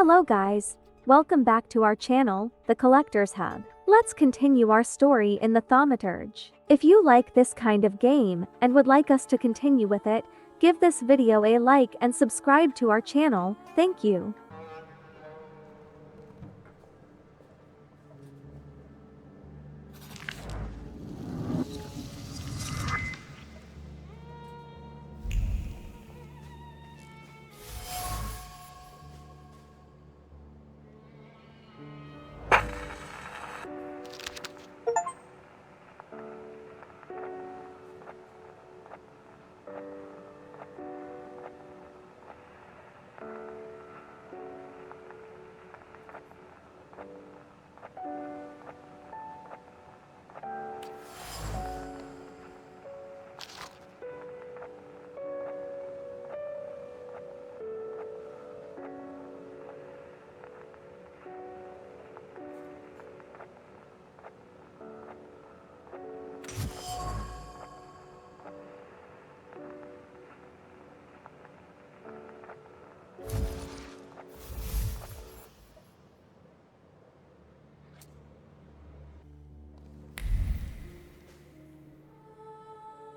Hello guys, welcome back to our channel, The Collector's Hub. Let's continue our story in the Thaumaturge. If you like this kind of game and would like us to continue with it, give this video a like and subscribe to our channel, thank you.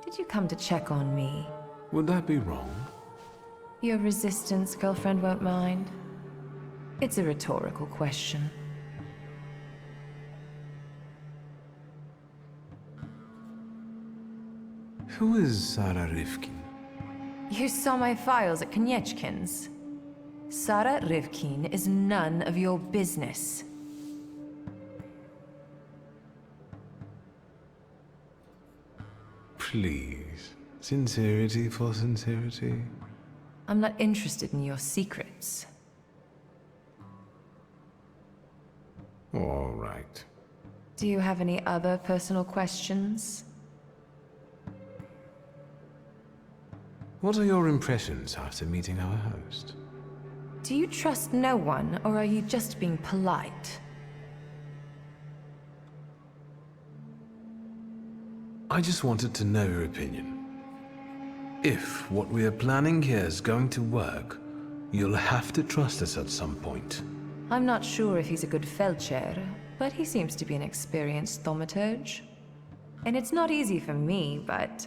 Did you come to check on me? Would that be wrong? Your resistance girlfriend won't mind. It's a rhetorical question. Who is Sarah Rivkin? You saw my files at Konieczkin's. Sarah Rivkin is none of your business. Please. Sincerity for sincerity. I'm not interested in your secrets. All right. Do you have any other personal questions? What are your impressions after meeting our host? Do you trust no one, or are you just being polite? I just wanted to know your opinion. If what we are planning here is going to work, you'll have to trust us at some point. I'm not sure if he's a good Felcher, but he seems to be an experienced thaumaturge. And it's not easy for me, but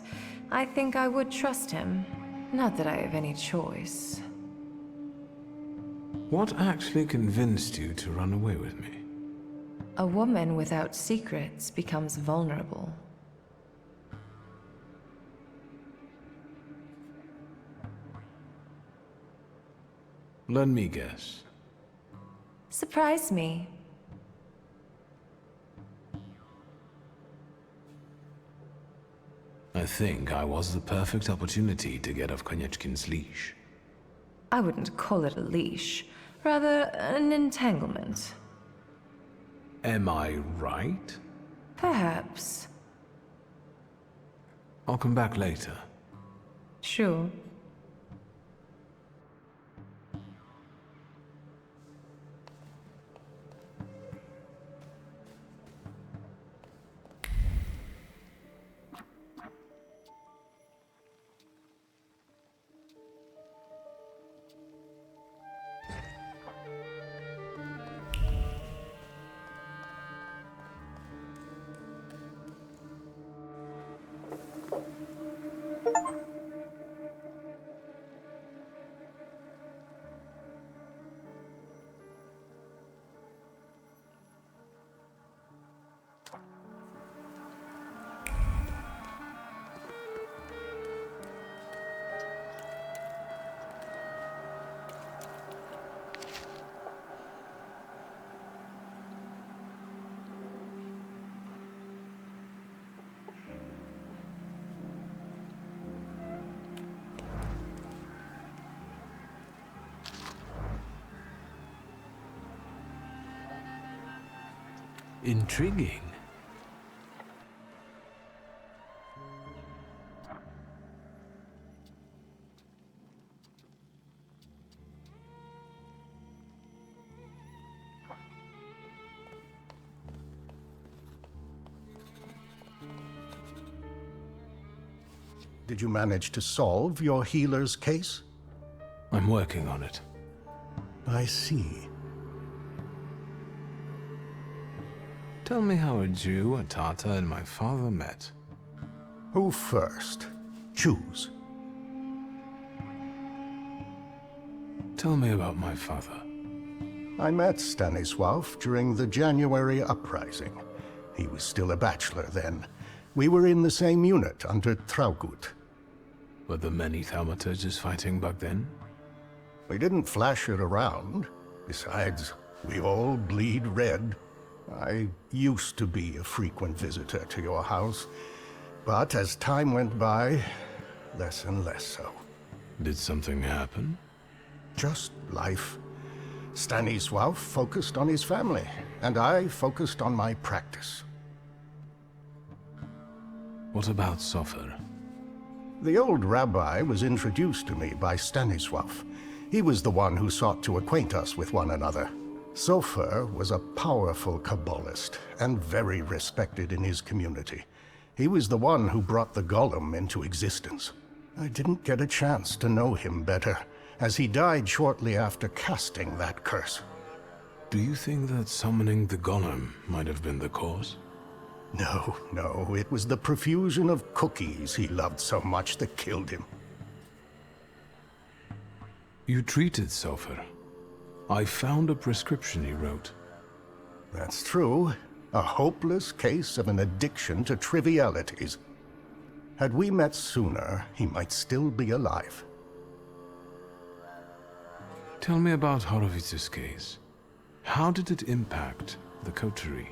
I think I would trust him. Not that I have any choice. What actually convinced you to run away with me? A woman without secrets becomes vulnerable. Let me guess. Surprise me. I think I was the perfect opportunity to get off Konieczkin's leash. I wouldn't call it a leash, rather an entanglement. Am I right? Perhaps. I'll come back later. Sure. Intriguing. Did you manage to solve your healer's case? I'm working on it. I see. Tell me how a Jew, a Tatar, and my father met. Who first? Choose. Tell me about my father. I met Stanisław during the January uprising. He was still a bachelor then. We were in the same unit under Traugott. Were there many thaumaturges fighting back then? We didn't flash it around. Besides, we all bleed red. I used to be a frequent visitor to your house, but as time went by, less and less so. Did something happen? Just life. Stanisław focused on his family, and I focused on my practice. What about Sofer? The old rabbi was introduced to me by Stanisław. He was the one who sought to acquaint us with one another. Sofer was a powerful Kabbalist and very respected in his community. He was the one who brought the golem into existence. I didn't get a chance to know him better, as he died shortly after casting that curse. Do you think that summoning the golem might have been the cause? No, it was the profusion of cookies he loved so much that killed him. You treated Sofer. I found a prescription he wrote. That's true. A hopeless case of an addiction to trivialities. Had we met sooner, he might still be alive. Tell me about Horowitz's case. How did it impact the coterie?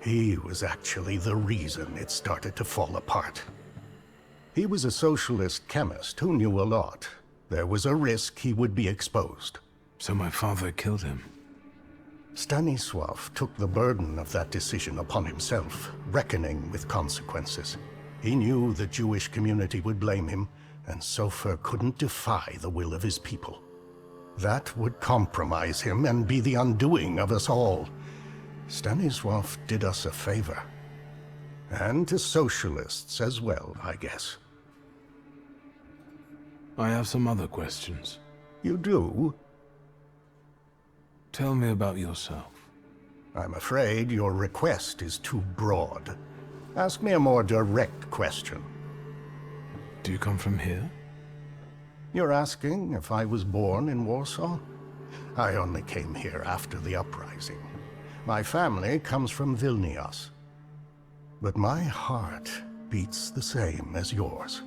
He was actually the reason it started to fall apart. He was a socialist chemist who knew a lot. There was a risk he would be exposed. So my father killed him. Stanisław took the burden of that decision upon himself, reckoning with consequences. He knew the Jewish community would blame him, and Sofer couldn't defy the will of his people. That would compromise him and be the undoing of us all. Stanisław did us a favor. And to socialists as well, I guess. I have some other questions. You do? Tell me about yourself. I'm afraid your request is too broad. Ask me a more direct question. Do you come from here? You're asking if I was born in Warsaw? I only came here after the uprising. My family comes from Vilnius. But my heart beats the same as yours.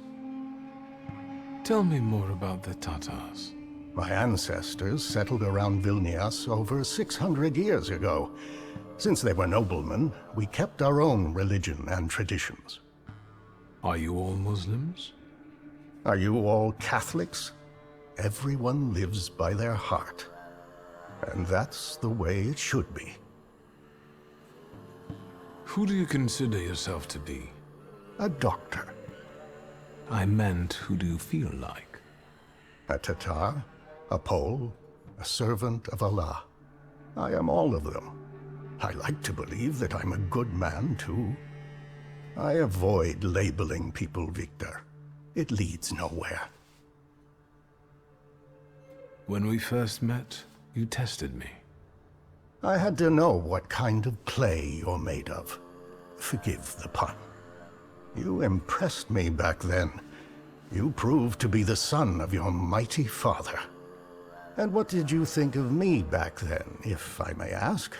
Tell me more about the Tatars. My ancestors settled around Vilnius over 600 years ago. Since they were noblemen, we kept our own religion and traditions. Are you all Muslims? Are you all Catholics? Everyone lives by their heart. And that's the way it should be. Who do you consider yourself to be? A doctor. I meant, who do you feel like? A Tatar, a Pole, a servant of Allah. I am all of them. I like to believe that I'm a good man, too. I avoid labeling people, Victor. It leads nowhere. When we first met, you tested me. I had to know what kind of clay you're made of. Forgive the pun. You impressed me back then. You proved to be the son of your mighty father. And what did you think of me back then, if I may ask?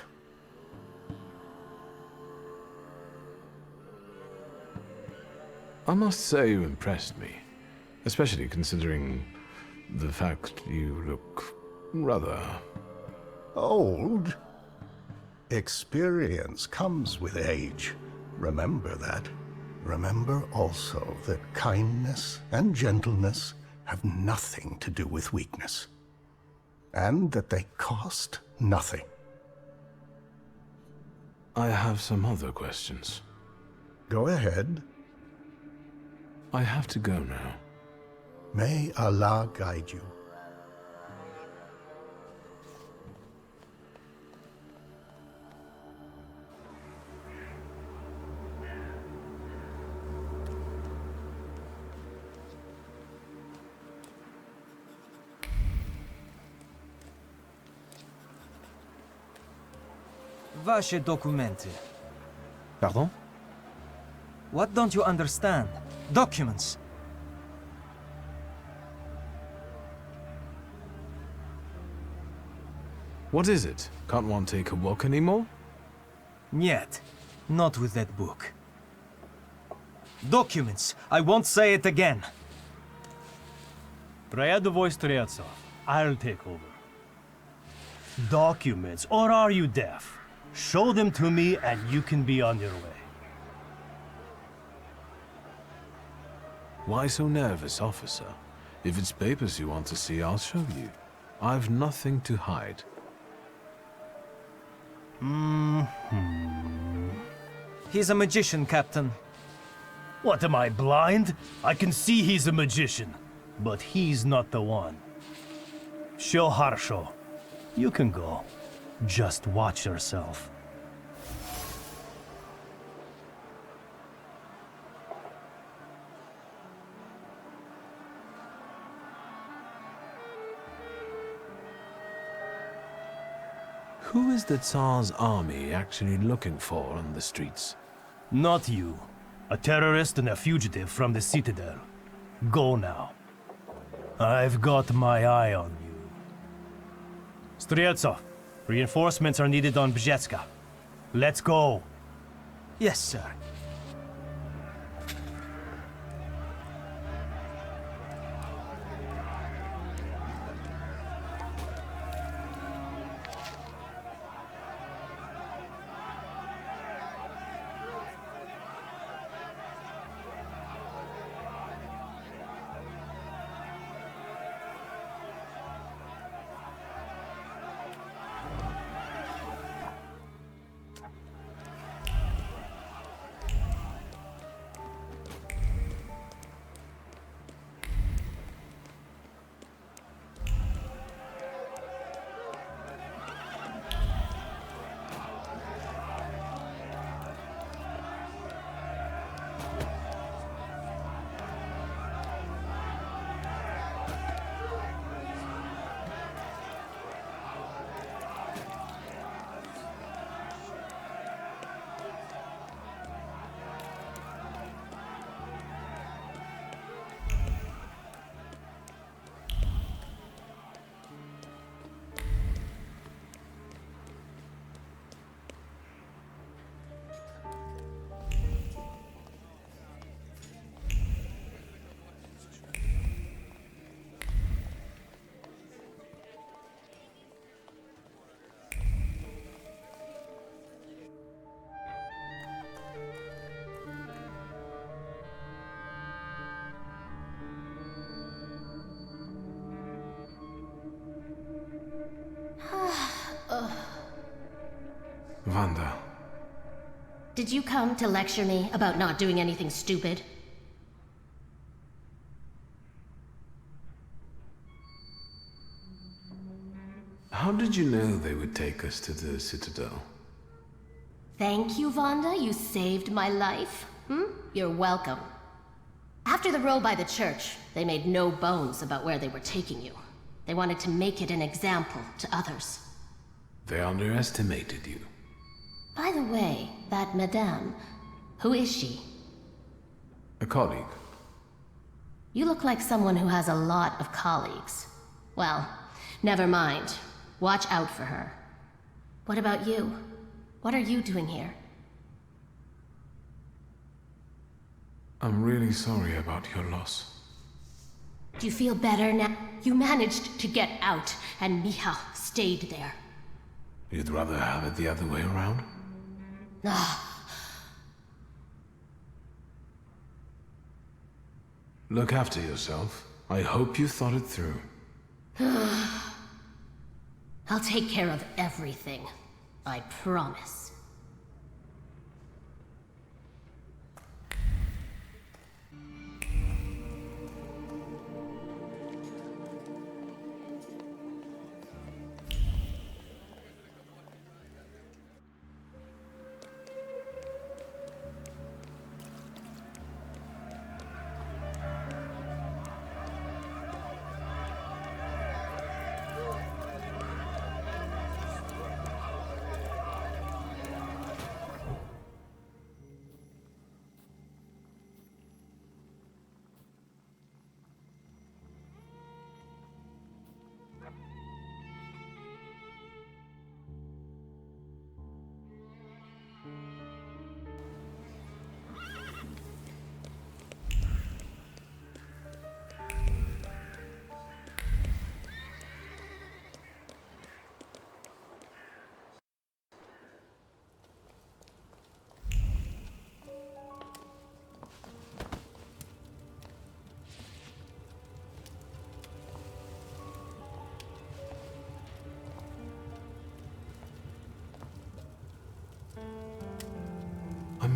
I must say you impressed me, especially considering the fact you look rather... Old? Experience comes with age. Remember that. Remember also that kindness and gentleness have nothing to do with weakness. And that they cost nothing. I have some other questions. Go ahead. I have to go now. May Allah guide you. Vaše dokumenty. Pardon? What don't you understand? Documents. What is it? Can't one take a walk anymore? Niet. Not with that book. Documents. I won't say it again. Ryadovoy Stryetsov. I'll take over. Documents, or are you deaf? Show them to me and you can be on your way. Why so nervous, officer? If it's papers you want to see, I'll show you. I've nothing to hide. He's a magician, Captain. What, am I blind? I can see he's a magician, but he's not the one. Show Harsho. You can go. Just watch yourself. Who is the Tsar's army actually looking for on the streets? Not you. A terrorist and a fugitive from the Citadel. Go now. I've got my eye on you. Stryetsov, reinforcements are needed on Bzetska. Let's go. Yes, sir. Wanda. Did you come to lecture me about not doing anything stupid? How did you know they would take us to the Citadel? Thank you, Vonda. You saved my life. You're welcome. After the row by the church, they made no bones about where they were taking you. They wanted to make it an example to others. They underestimated you. By the way, that madame, who is she? A colleague. You look like someone who has a lot of colleagues. Well, never mind. Watch out for her. What about you? What are you doing here? I'm really sorry about your loss. Do you feel better now? You managed to get out, and Michał stayed there. You'd rather have it the other way around? Look after yourself. I hope you thought it through. I'll take care of everything. I promise.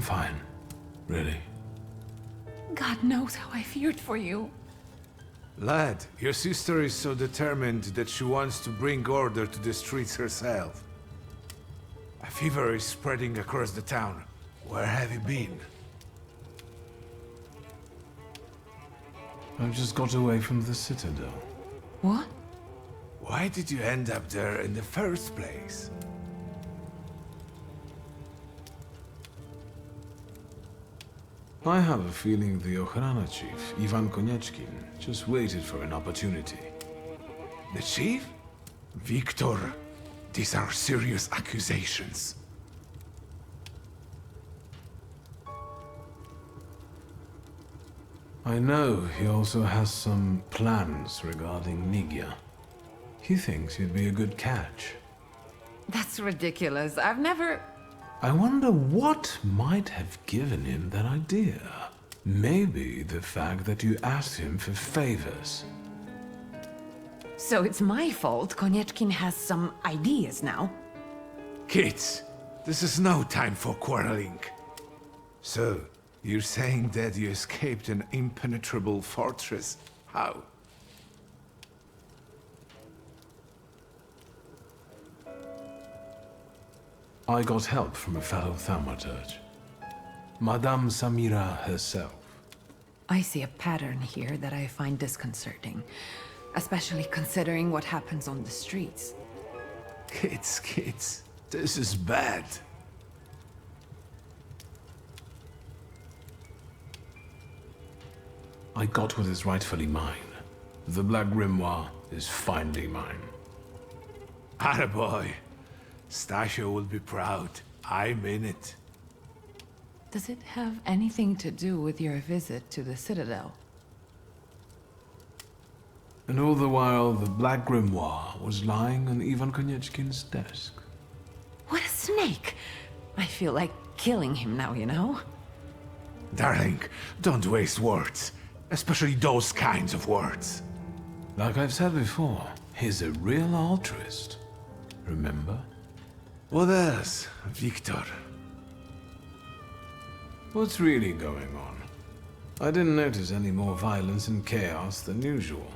I'm fine. Really. God knows how I feared for you. Lad, your sister is so determined that she wants to bring order to the streets herself. A fever is spreading across the town. Where have you been? I've just got away from the Citadel. What? Why did you end up there in the first place? I have a feeling the Ochrana chief, Ivan Konieczkin, just waited for an opportunity. The chief? Victor, these are serious accusations. I know he also has some plans regarding Nigia. He thinks he'd be a good catch. That's ridiculous. I've never... I wonder what might have given him that idea. Maybe the fact that you asked him for favors. So it's my fault Konieczkin has some ideas now? Kids, this is no time for quarreling. So, you're saying that you escaped an impenetrable fortress? How? I got help from a fellow thaumaturge. Madame Samira herself. I see a pattern here that I find disconcerting, especially considering what happens on the streets. Kids, this is bad. I got what is rightfully mine. The Black Grimoire is finally mine. Attaboy. Stasio will be proud. I'm in it. Does it have anything to do with your visit to the Citadel? And all the while, the Black Grimoire was lying on Ivan Konieczkin's desk. What a snake! I feel like killing him now, you know? Darling, don't waste words. Especially those kinds of words. Like I've said before, he's a real altruist. Remember? What else, Victor? What's really going on? I didn't notice any more violence and chaos than usual.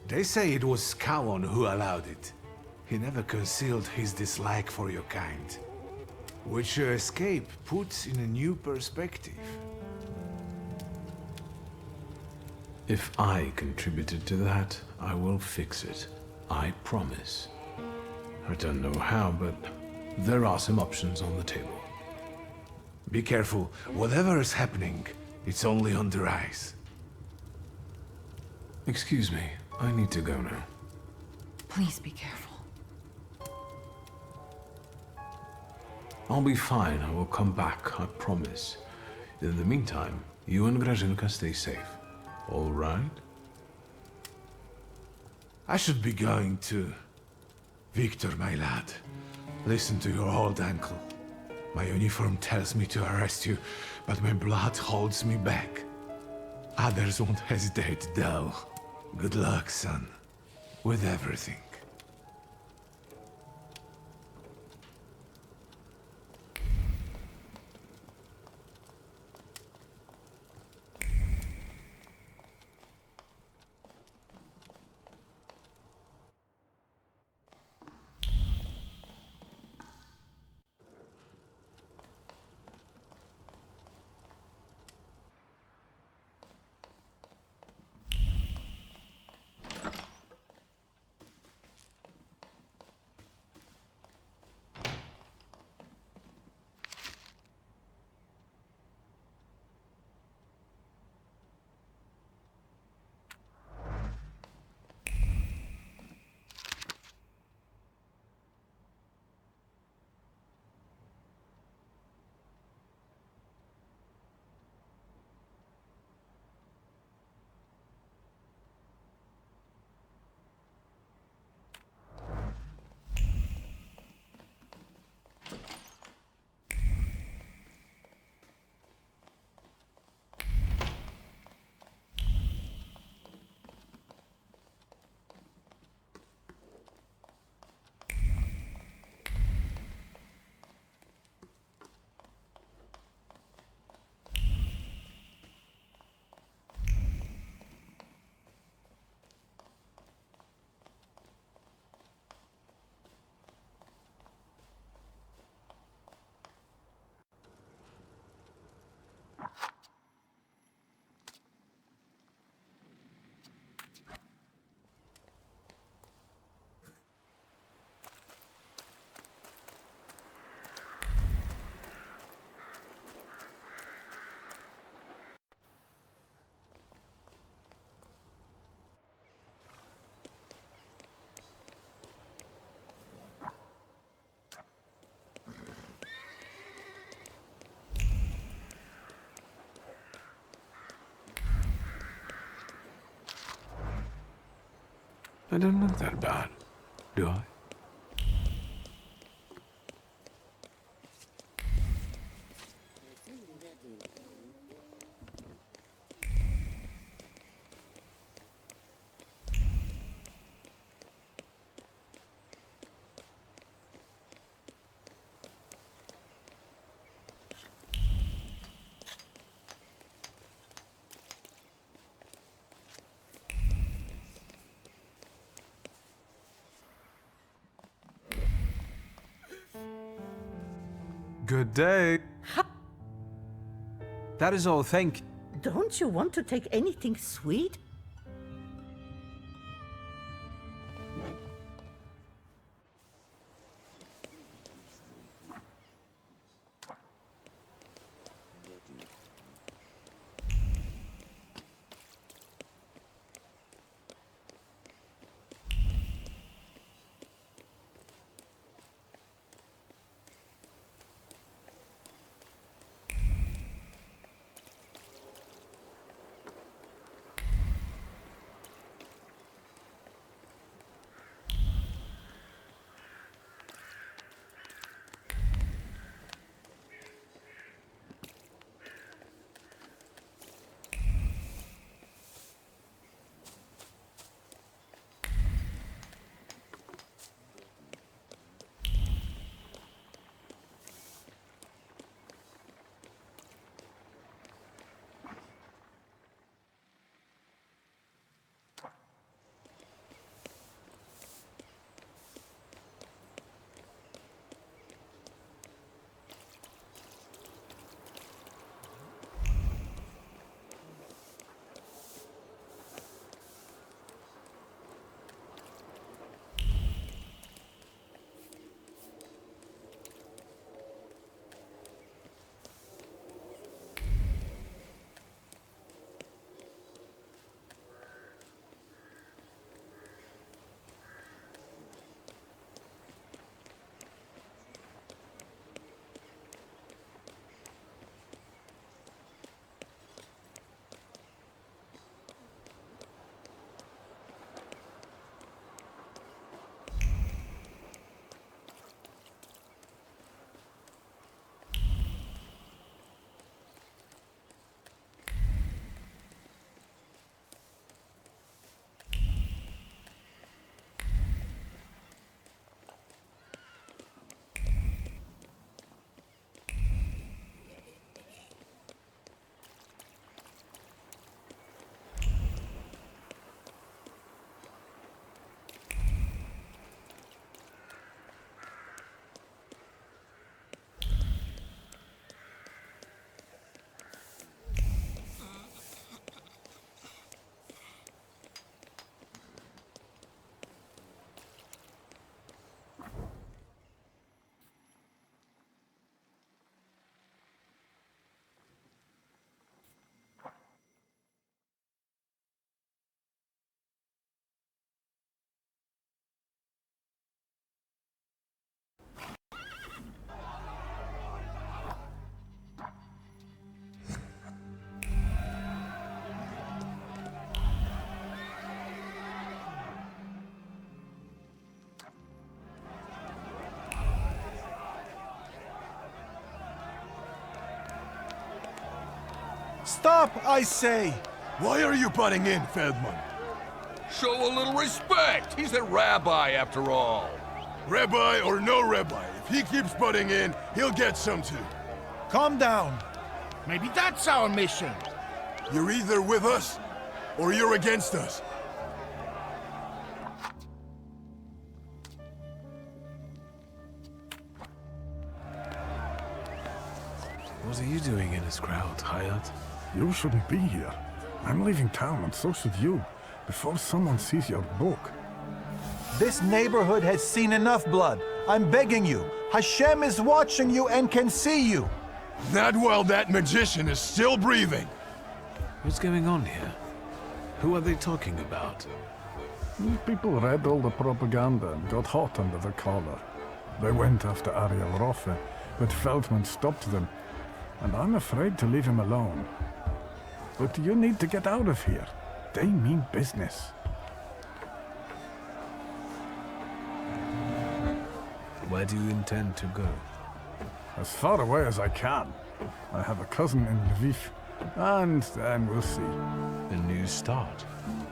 They say it was Callon who allowed it. He never concealed his dislike for your kind. Which your escape puts in a new perspective. If I contributed to that, I will fix it. I promise. I don't know how, but there are some options on the table. Be careful. Whatever is happening, it's only on the rise. Excuse me, I need to go now. Please be careful. I'll be fine. I will come back, I promise. In the meantime, you and Grażynka stay safe. All right? I should be going too. Victor, my lad, listen to your old uncle. My uniform tells me to arrest you, but my blood holds me back. Others won't hesitate, though. Good luck, son. With everything. I don't look that bad, do I? Good day. That is all, thank you. Don't you want to take anything sweet? Stop, I say! Why are you butting in, Feldman? Show a little respect. He's a rabbi, after all. Rabbi or no rabbi, if he keeps butting in, he'll get some too. Calm down. Maybe that's our mission. You're either with us, or you're against us. What are you doing in this crowd, Hayat? You shouldn't be here. I'm leaving town, and so should you, before someone sees your book. This neighborhood has seen enough blood. I'm begging you. Hashem is watching you and can see you. Not while that magician is still breathing. What's going on here? Who are they talking about? People read all the propaganda and got hot under the collar. They went after Ariel Rofe, but Feldman stopped them, and I'm afraid to leave him alone. But you need to get out of here. They mean business. Where do you intend to go? As far away as I can. I have a cousin in Lviv, and then we'll see. A new start?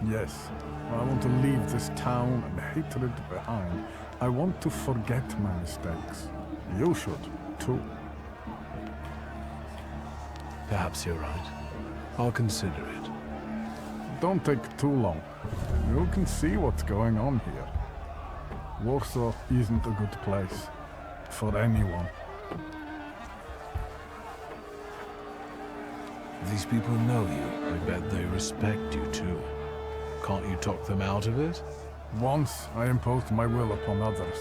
Yes. I want to leave this town and hatred behind. I want to forget my mistakes. You should, too. Perhaps you're right. I'll consider it. Don't take too long. You can see what's going on here. Warsaw isn't a good place. For anyone. These people know you. I bet they respect you too. Can't you talk them out of it? Once I imposed my will upon others,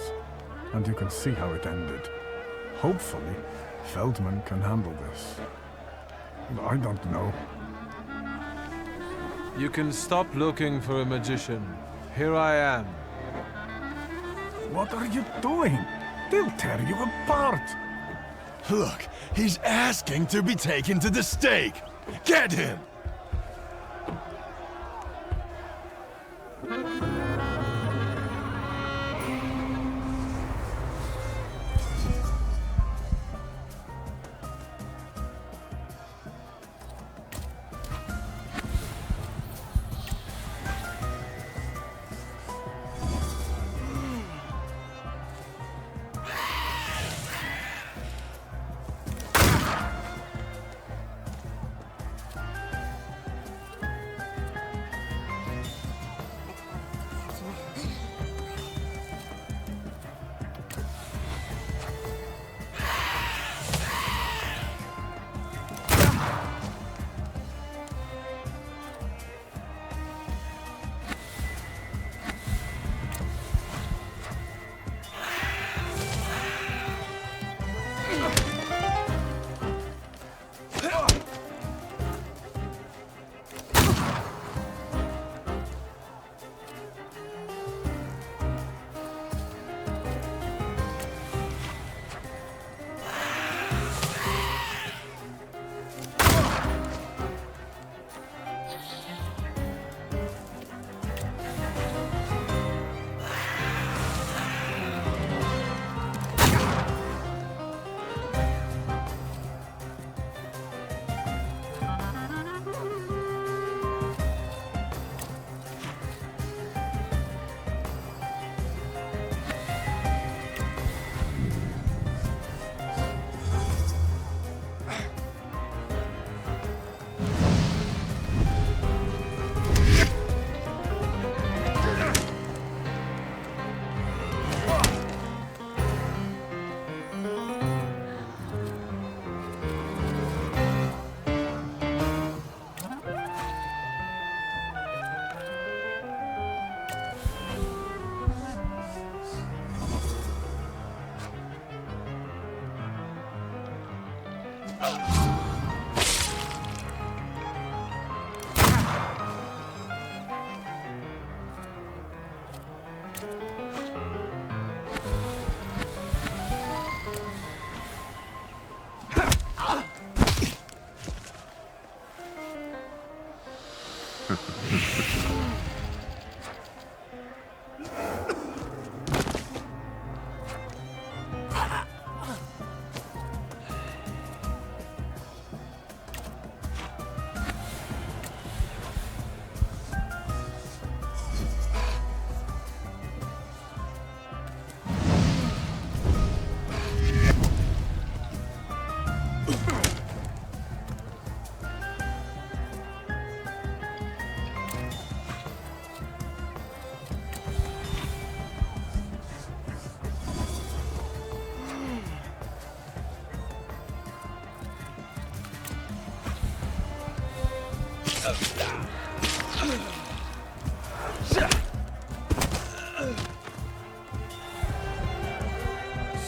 and you can see how it ended. Hopefully, Feldman can handle this. I don't know. You can stop looking for a magician. Here I am. What are you doing? They'll tear you apart. Look, he's asking to be taken to the stake. Get him!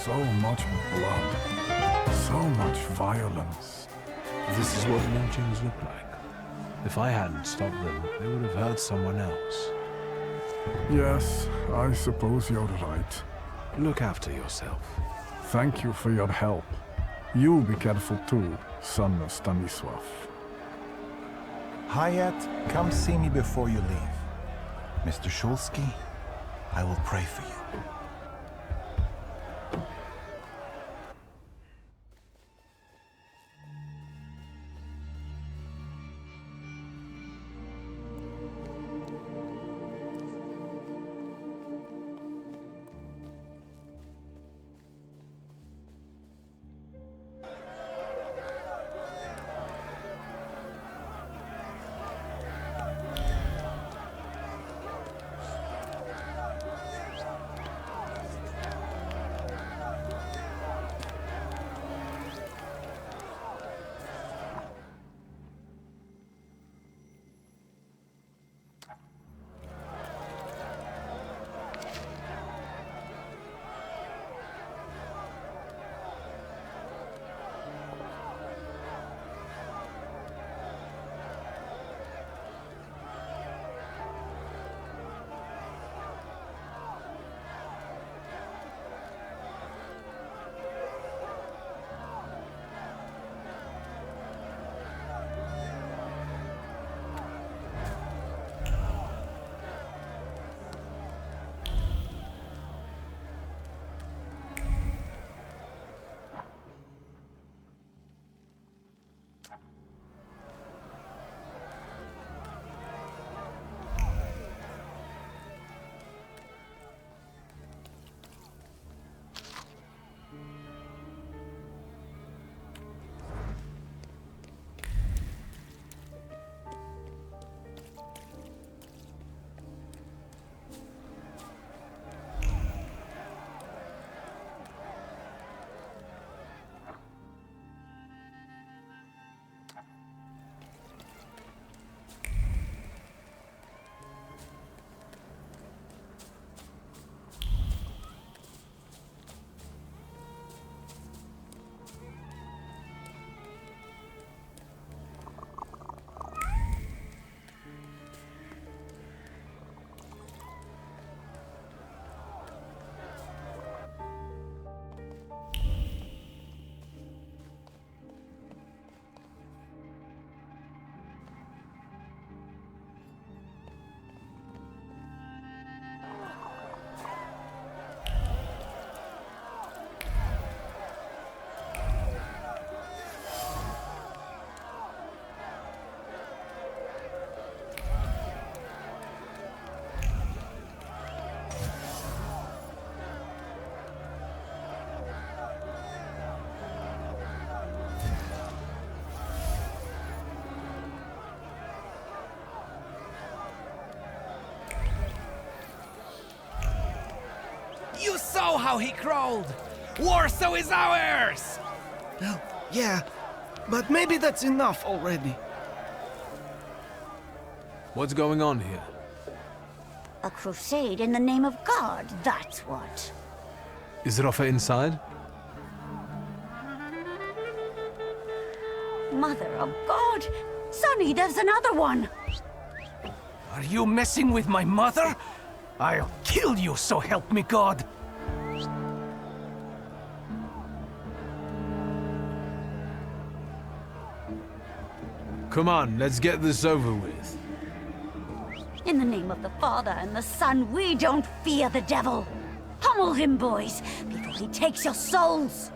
So much blood. So much violence. This is what lynchings look like. If I hadn't stopped them, they would have hurt someone else. Yes, I suppose you're right. Look after yourself. Thank you for your help. You be careful too, son of Stanisław. Hayat, come see me before you leave. Mr. Shulsky, I will pray for you. how he crawled! Warsaw is ours! Well, yeah, but maybe that's enough already. What's going on here? A crusade in the name of God, that's what. Is Rafa inside? Mother of God! Sonny, there's another one! Are you messing with my mother? I'll kill you, so help me God! Come on, let's get this over with. In the name of the Father and the Son, we don't fear the devil! Pummel him, boys, before he takes your souls!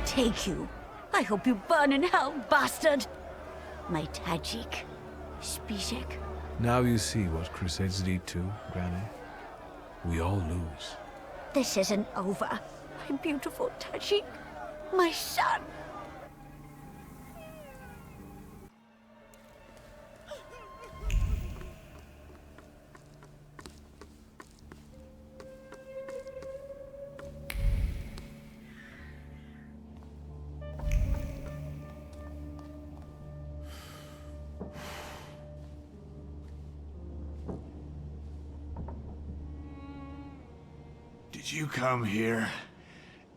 Take you. I hope you burn in hell, bastard! My Tajik. Spizek. Now you see what crusades lead to, Granny. We all lose. This isn't over. My beautiful Tajik. My son. Did you come here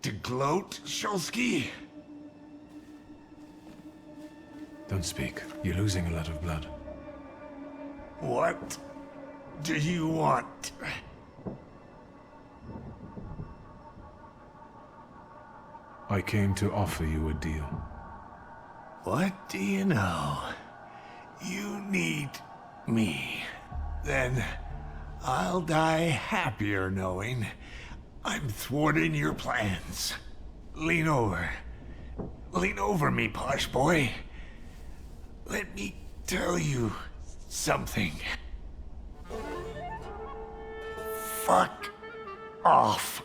to gloat, Shulsky? Don't speak. You're losing a lot of blood. What do you want? I came to offer you a deal. What do you know? You need me. Then I'll die happier knowing I'm thwarting your plans. Lean over. Lean over me, posh boy. Let me tell you something. Fuck off.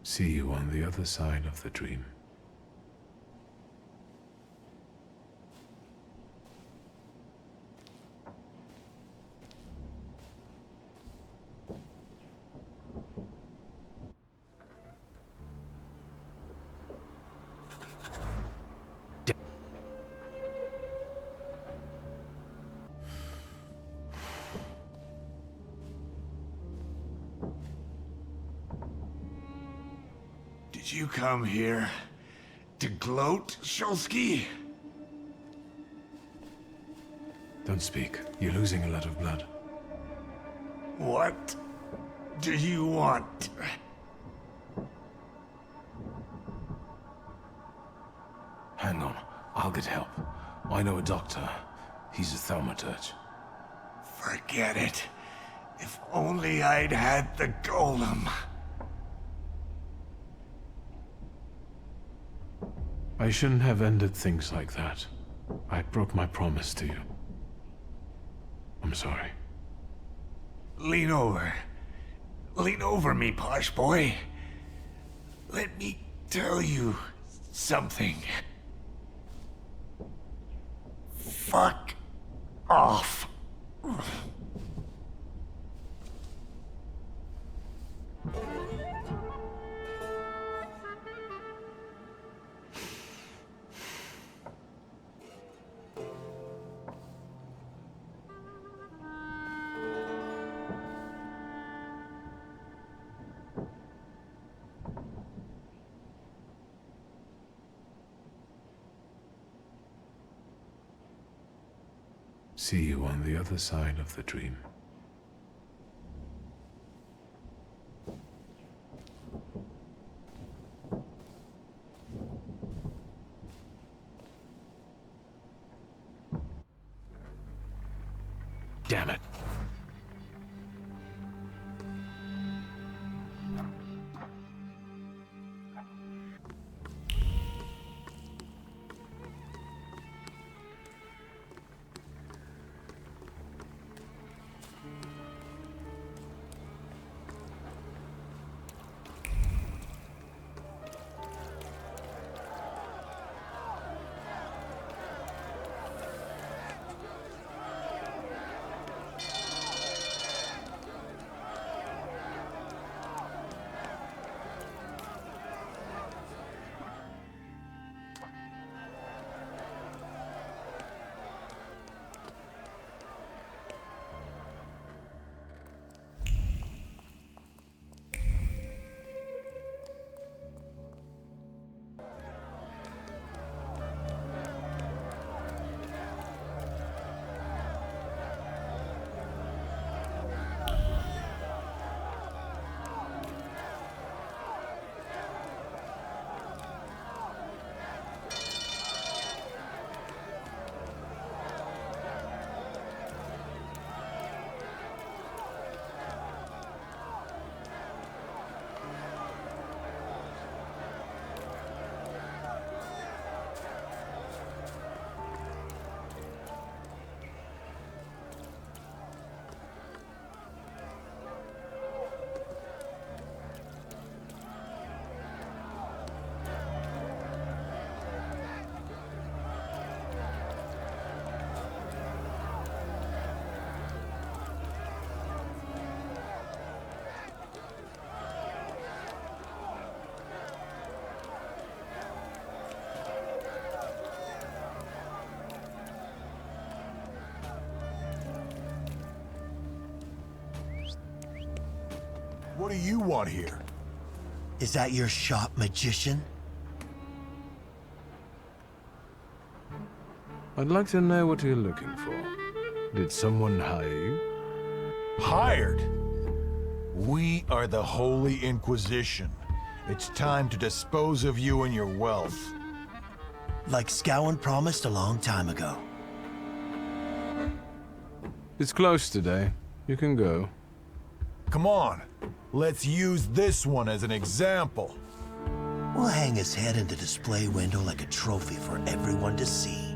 See you on the other side of the dream. Did you come here to gloat, Shulsky? Don't speak. You're losing a lot of blood. What do you want? Hang on. I'll get help. I know a doctor. He's a thaumaturge. Forget it. If only I'd had the golem. I shouldn't have ended things like that. I broke my promise to you. I'm sorry. Lean over. Lean over me, posh boy. Let me tell you something. Fuck off. See you on the other side of the dream. Damn it. What do you want here? Is that your shop, magician? I'd like to know what you're looking for. Did someone hire you? Hired? We are the Holy Inquisition. It's time to dispose of you and your wealth. Like Scowen promised a long time ago. It's closed today. You can go. Come on, let's use this one as an example. We'll hang his head in the display window like a trophy for everyone to see.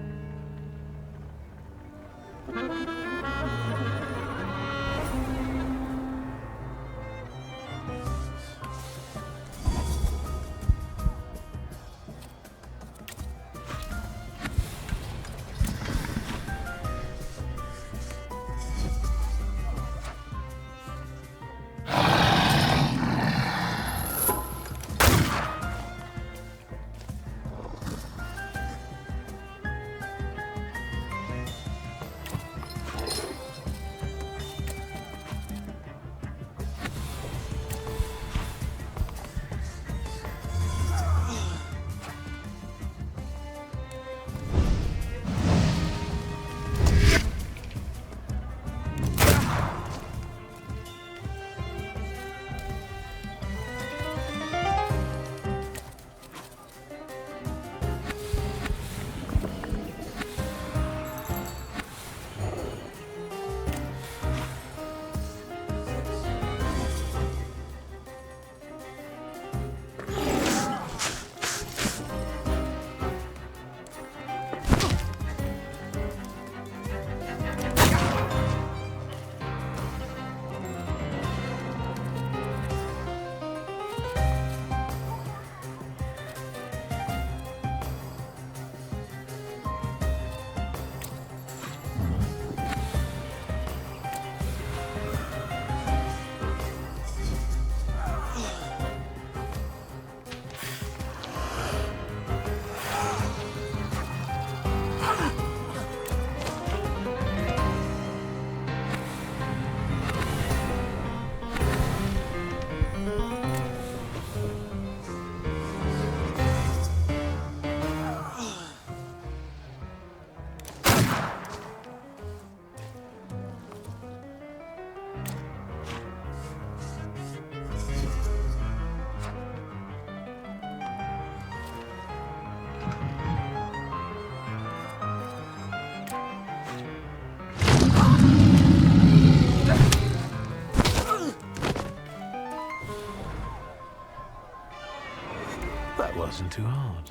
That wasn't too hard.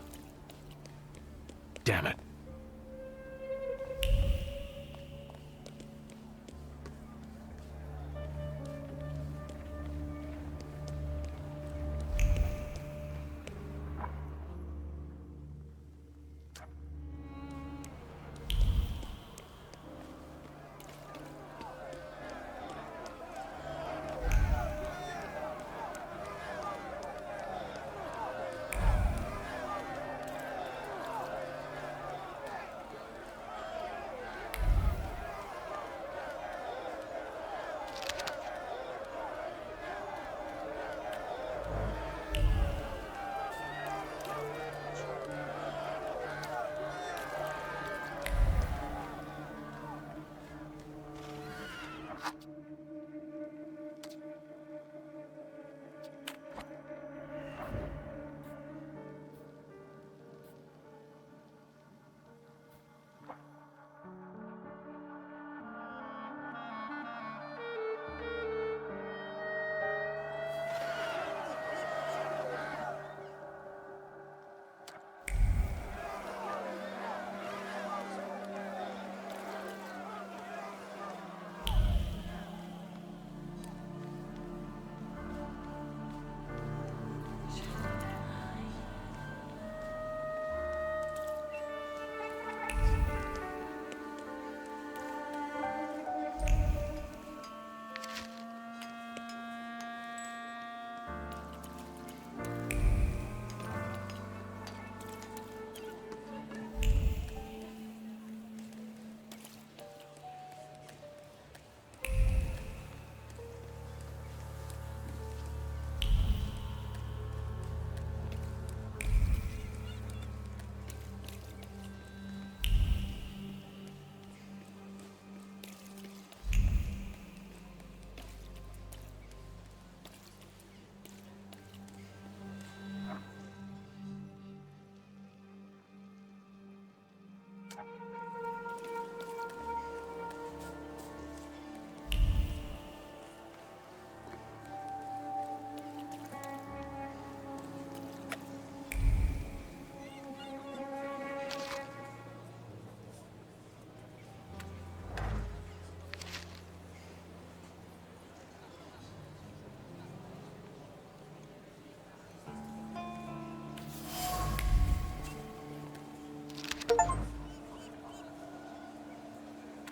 Damn it.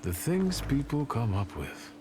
The things people come up with.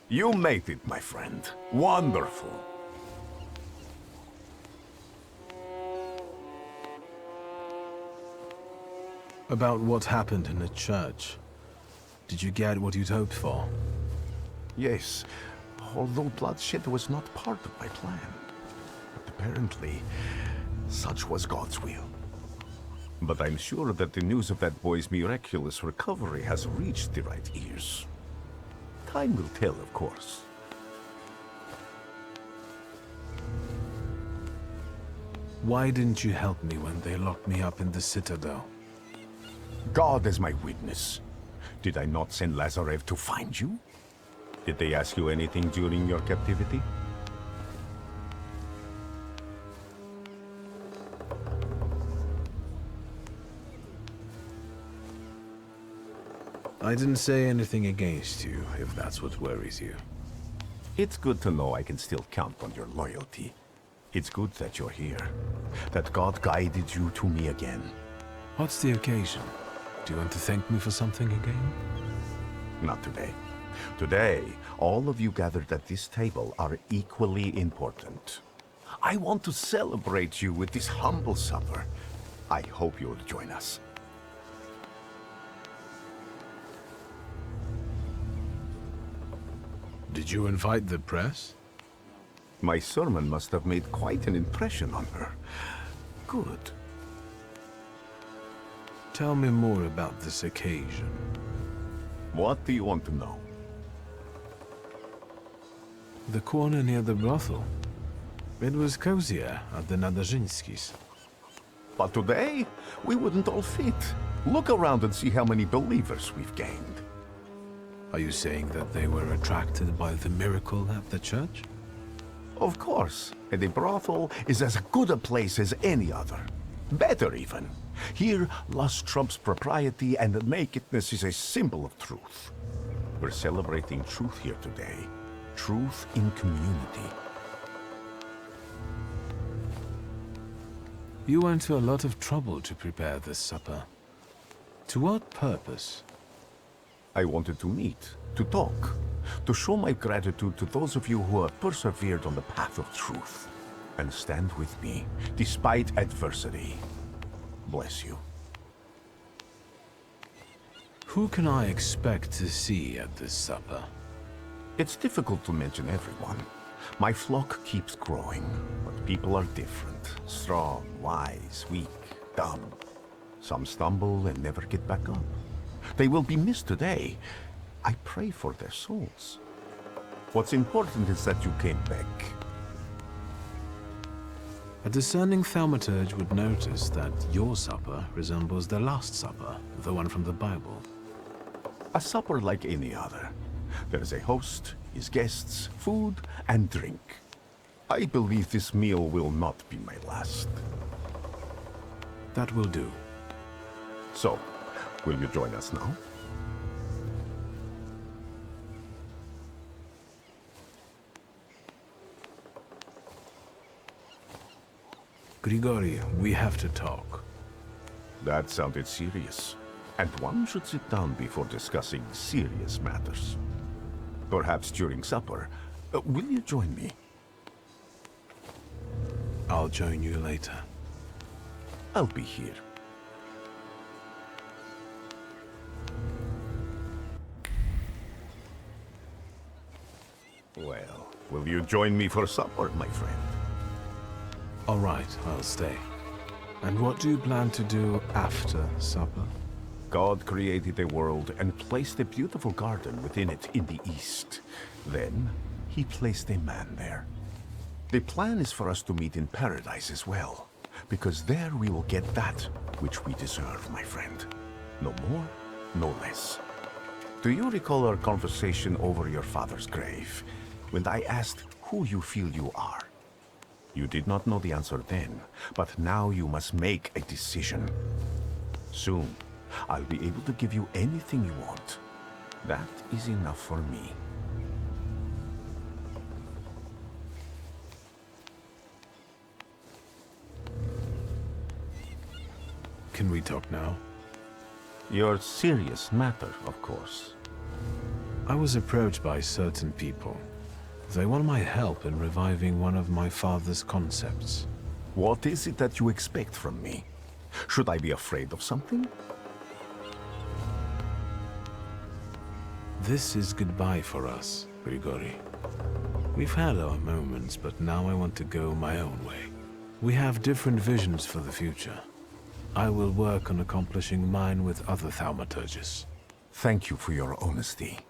You made it, my friend. Wonderful. About what happened in the church. Did you get what you'd hoped for? Yes, although bloodshed was not part of my plan. But apparently, such was God's will. But I'm sure that the news of that boy's miraculous recovery has reached the right ears. Time will tell, of course. Why didn't you help me when they locked me up in the Citadel? God is my witness. Did I not send Lazarev to find you? Did they ask you anything during your captivity? I didn't say anything against you, if that's what worries you. It's good to know I can still count on your loyalty. It's good that you're here, that God guided you to me again. What's the occasion? Do you want to thank me for something again? Not today. Today, all of you gathered at this table are equally important. I want to celebrate you with this humble supper. I hope you'll join us. Did you invite the press? My sermon must have made quite an impression on her. Good. Tell me more about this occasion. What do you want to know? The corner near the brothel. It was cozier at the Nadarzyńskis. But today, we wouldn't all fit. Look around and see how many believers we've gained. Are you saying that they were attracted by the miracle at the church? Of course. And the brothel is as good a place as any other. Better even. Here, lust trumps propriety, and nakedness is a symbol of truth. We're celebrating truth here today. Truth in community. You went to a lot of trouble to prepare this supper. To what purpose? I wanted to meet, to talk, to show my gratitude to those of you who have persevered on the path of truth, and stand with me, despite adversity. Bless you. Who can I expect to see at this supper? It's difficult to mention everyone. My flock keeps growing, but people are different. Strong, wise, weak, dumb. Some stumble and never get back up. They will be missed today. I pray for their souls. What's important is that you came back. A discerning thaumaturge would notice that your supper resembles the Last Supper, the one from the Bible. A supper like any other. There is a host, his guests, food, and drink. I believe this meal will not be my last. That will do. So, will you join us now? Grigori, we have to talk. That sounded serious. And one should sit down before discussing serious matters. Perhaps during supper. Will you join me? I'll join you later. I'll be here. Well, will you join me for supper, my friend? All right, I'll stay. And what do you plan to do after supper? God created a world and placed a beautiful garden within it in the east. Then, he placed a man there. The plan is for us to meet in paradise as well, because there we will get that which we deserve, my friend. No more, no less. Do you recall our conversation over your father's grave, when I asked who you feel you are? You did not know the answer then, but now you must make a decision. Soon, I'll be able to give you anything you want. That is enough for me. Can we talk now? Your serious matter, of course. I was approached by certain people. They want my help in reviving one of my father's concepts. What is it that you expect from me? Should I be afraid of something? This is goodbye for us, Grigori. We've had our moments, but now I want to go my own way. We have different visions for the future. I will work on accomplishing mine with other thaumaturges. Thank you for your honesty.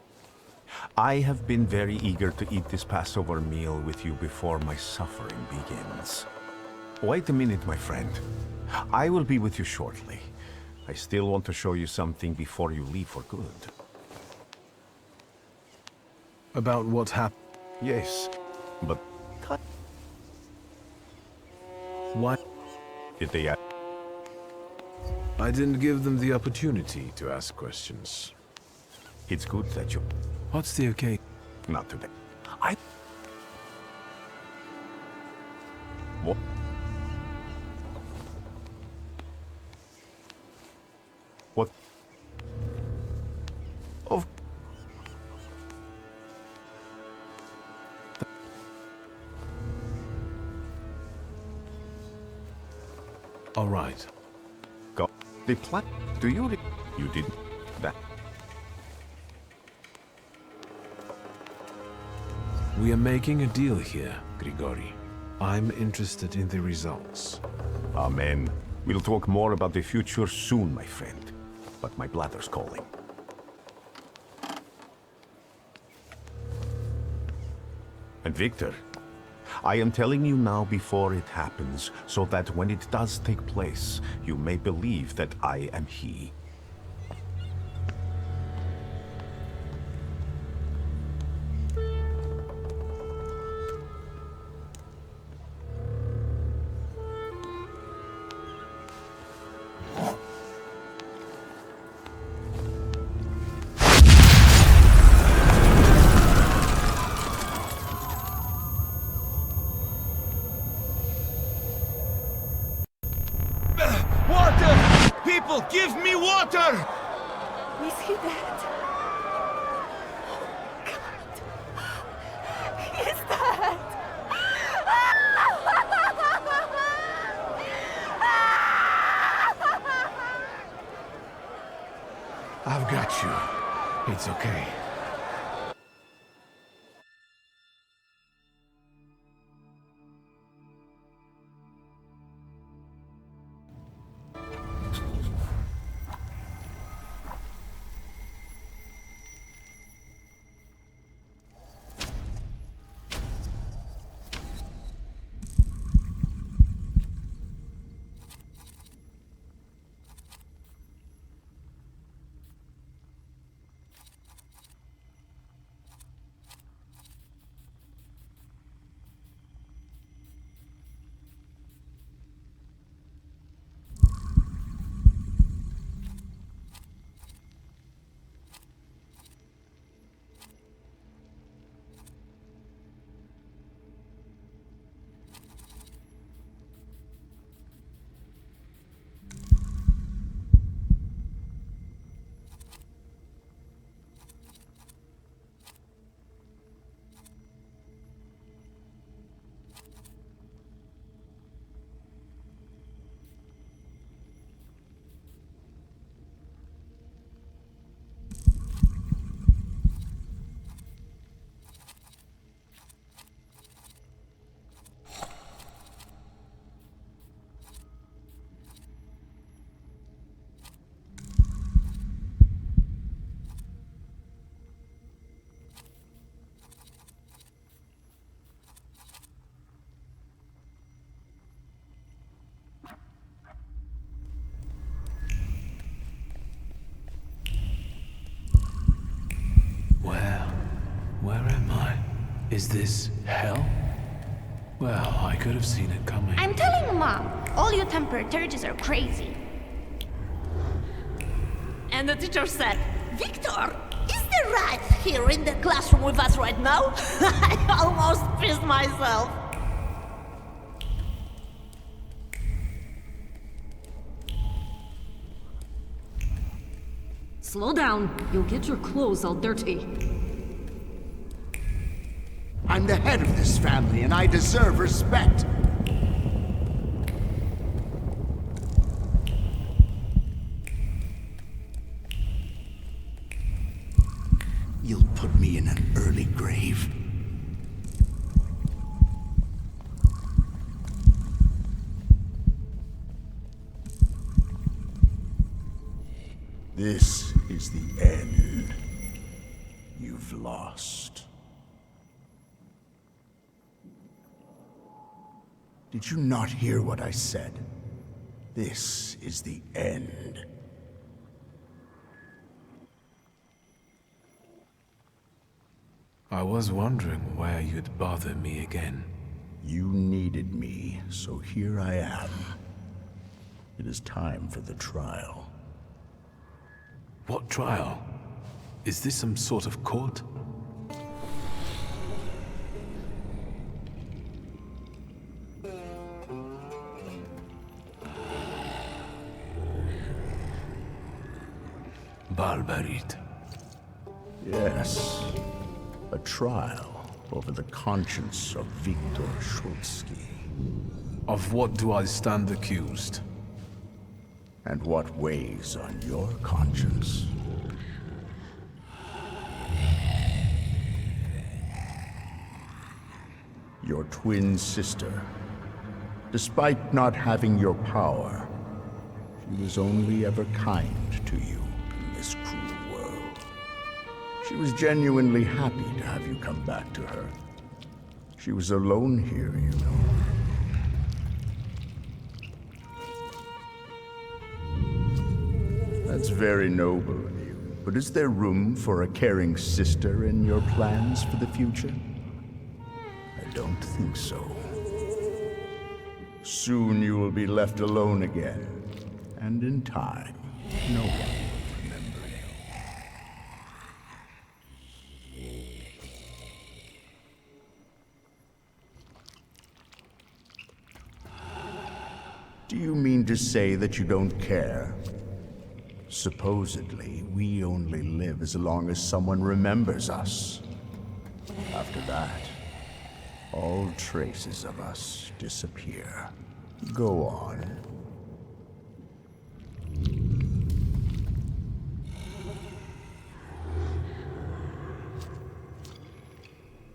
I have been very eager to eat this Passover meal with you before my suffering begins. Wait a minute, my friend. I will be with you shortly. I still want to show you something before you leave for good. About what happened? Yes, but... What? Did they... I didn't give them the opportunity to ask questions. It's good that you... What's the occasion? Not today. What? What? Of... All right. Go. The plan... Do you... You didn't... That... We are making a deal here, Grigori. I'm interested in the results. Amen. We'll talk more about the future soon, my friend. But my bladder's calling. And Victor, I am telling you now before it happens, so that when it does take place, you may believe that I am he. Water! People, give me water! Is he dead? He's dead! I've got you. It's okay. Where am I? Is this hell? Well, I could have seen it coming. I'm telling Mom, all you thaumaturges are crazy. And the teacher said, Victor, is the rat here in the classroom with us right now? I almost pissed myself. Slow down. You'll get your clothes all dirty. I'm the head of this family, and I deserve respect. You'll put me in an early grave. This is the end. You've lost. Did you not hear what I said? This is the end. I was wondering why you'd bother me again. You needed me, so here I am. It is time for the trial. What trial? Is this some sort of court? Barbarit. Yes. A trial over the conscience of Viktor Shulsky. Of what do I stand accused? And what weighs on your conscience? Your twin sister. Despite not having your power, she was only ever kind to you in this cruel world. She was genuinely happy to have you come back to her. She was alone here, you know. That's very noble of you. But is there room for a caring sister in your plans for the future? I don't think so. Soon you will be left alone again. And in time, no one will remember you. Do you mean to say that you don't care? Supposedly, we only live as long as someone remembers us. After that, all traces of us disappear. Go on.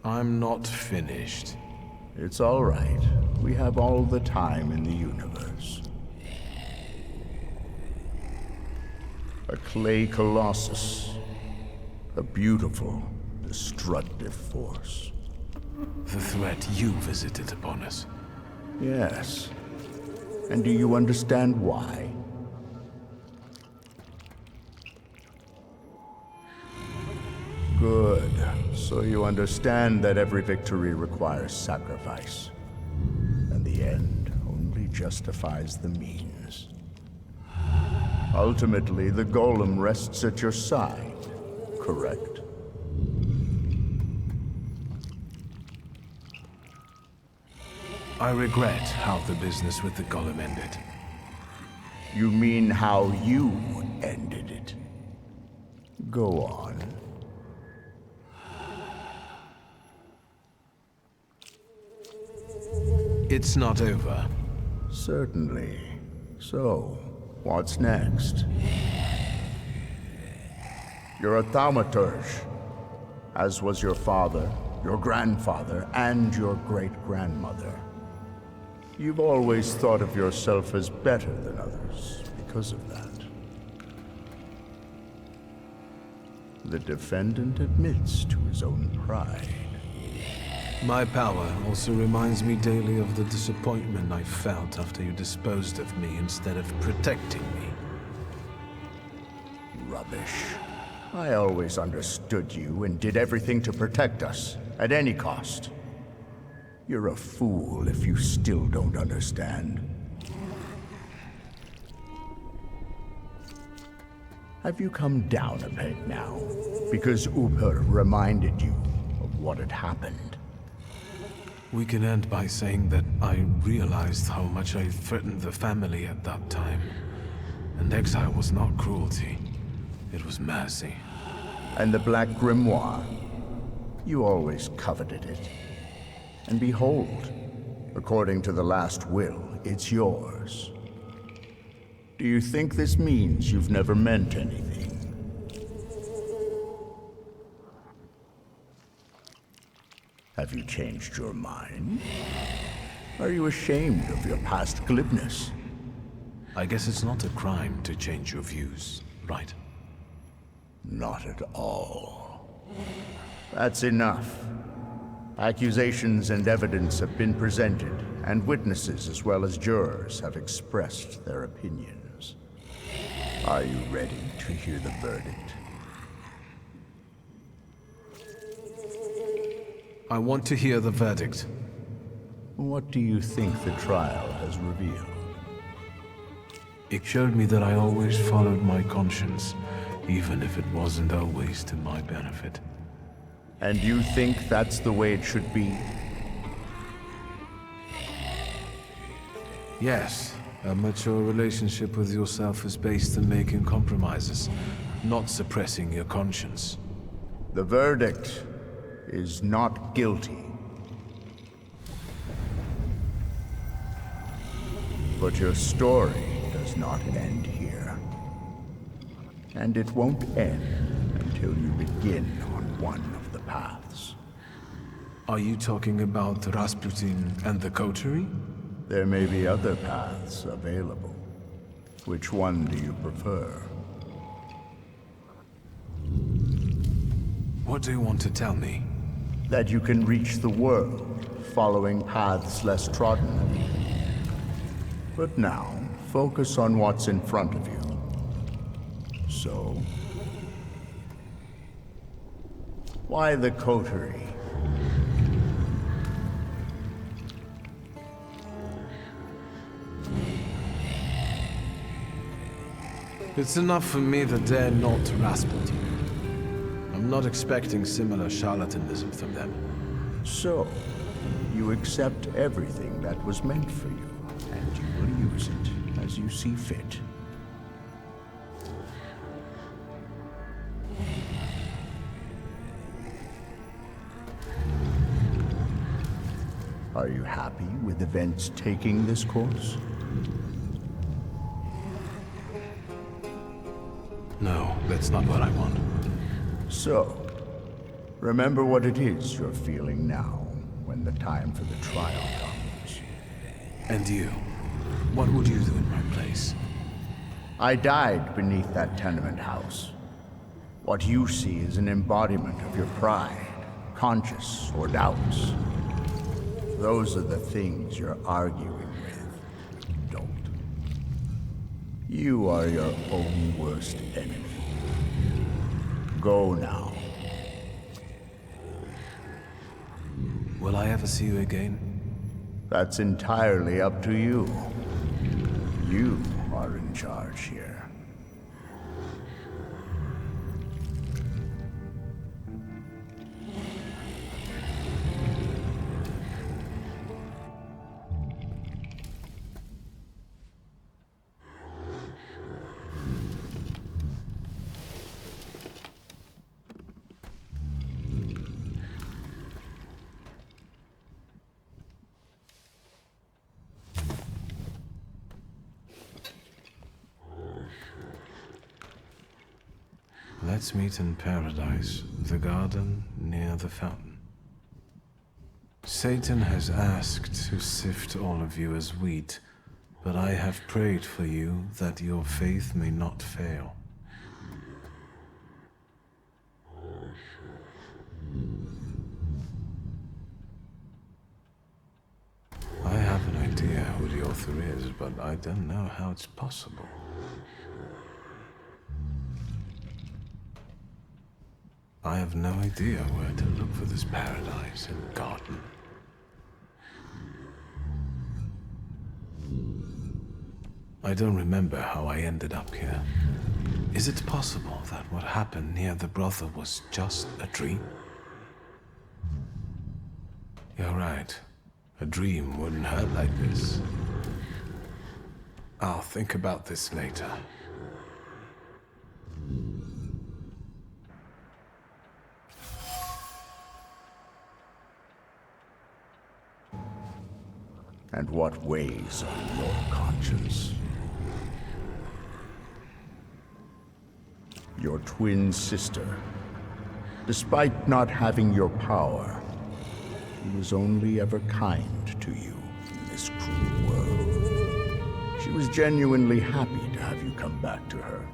I'm not finished. It's all right. We have all the time in the universe. A clay colossus. A beautiful, destructive force. The threat you visited upon us. Yes. And do you understand why? Good. So you understand that every victory requires sacrifice. And the end only justifies the means. Ultimately, the golem rests at your side, correct? I regret how the business with the golem ended. You mean how you ended it? Go on. It's not over. Certainly. So, what's next? You're a thaumaturge, as was your father, your grandfather, and your great-grandmother. You've always thought of yourself as better than others because of that. The defendant admits to his own pride. My power also reminds me daily of the disappointment I felt after you disposed of me instead of protecting me. Rubbish. I always understood you and did everything to protect us, at any cost. You're a fool if you still don't understand. Have you come down a peg now? Because Uber reminded you of what had happened. We can end by saying that I realized how much I threatened the family at that time. And exile was not cruelty. It was mercy. And the Black Grimoire? You always coveted it. And behold, according to the last will, it's yours. Do you think this means you've never meant anything? Have you changed your mind? Are you ashamed of your past glibness? I guess it's not a crime to change your views, right? Not at all. That's enough. Accusations and evidence have been presented, and witnesses as well as jurors have expressed their opinions. Are you ready to hear the verdict? I want to hear the verdict. What do you think the trial has revealed? It showed me that I always followed my conscience, even if it wasn't always to my benefit. And you think that's the way it should be? Yes, a mature relationship with yourself is based on making compromises, not suppressing your conscience. The verdict is not guilty. But your story does not end here. And it won't end until you begin on one of the paths. Are you talking about Rasputin and the coterie? There may be other paths available. Which one do you prefer? What do you want to tell me? That you can reach the world, following paths less trodden. But now, focus on what's in front of you. So, why the coterie? It's enough for me that they're not Rasputin. I'm not expecting similar charlatanism from them. So, you accept everything that was meant for you, and you will use it as you see fit. Are you happy with events taking this course? No, that's not what I want. So, remember what it is you're feeling now, when the time for the trial comes. And you? What would you do in my place? I died beneath that tenement house. What you see is an embodiment of your pride, conscience, or doubts. Those are the things you're arguing with. Don't. You are your own worst enemy. Go now. Will I ever see you again? That's entirely up to you. You are in charge here. Let's meet in paradise, the garden near the fountain. Satan has asked to sift all of you as wheat, but I have prayed for you that your faith may not fail. I have an idea who the author is, but I don't know how it's possible. I have no idea where to look for this paradise and garden. I don't remember how I ended up here. Is it possible that what happened near the brothel was just a dream? You're right. A dream wouldn't hurt like this. I'll think about this later. And what weighs on your conscience? Your twin sister. Despite not having your power, She was only ever kind to you in this cruel world. She was genuinely happy to have you come back to her.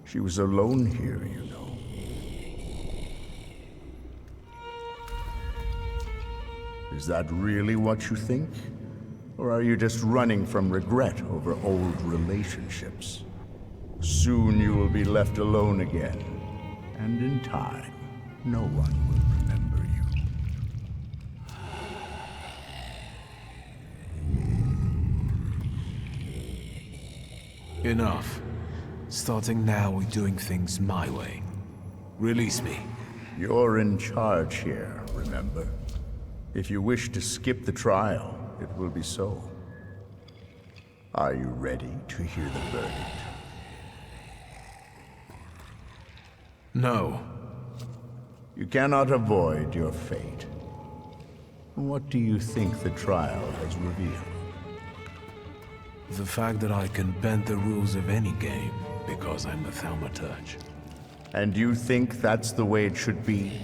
She was alone here, you know. Is that really what you think? Or are you just running from regret over old relationships? Soon you will be left alone again, and in time, no one will remember you. Enough. Starting now, we're doing things my way. Release me. You're in charge here, remember? If you wish to skip the trial, it will be so. Are you ready to hear the verdict? No. You cannot avoid your fate. What do you think the trial has revealed? The fact that I can bend the rules of any game because I'm the Thaumaturge. And you think that's the way it should be?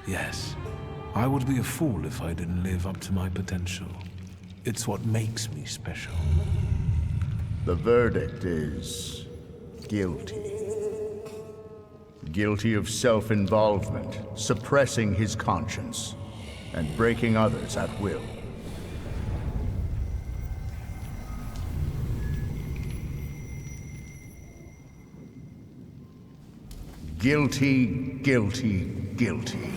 Yes. I would be a fool if I didn't live up to my potential. It's what makes me special. The verdict is guilty. Guilty of self-involvement, suppressing his conscience, and breaking others at will. Guilty, guilty, guilty.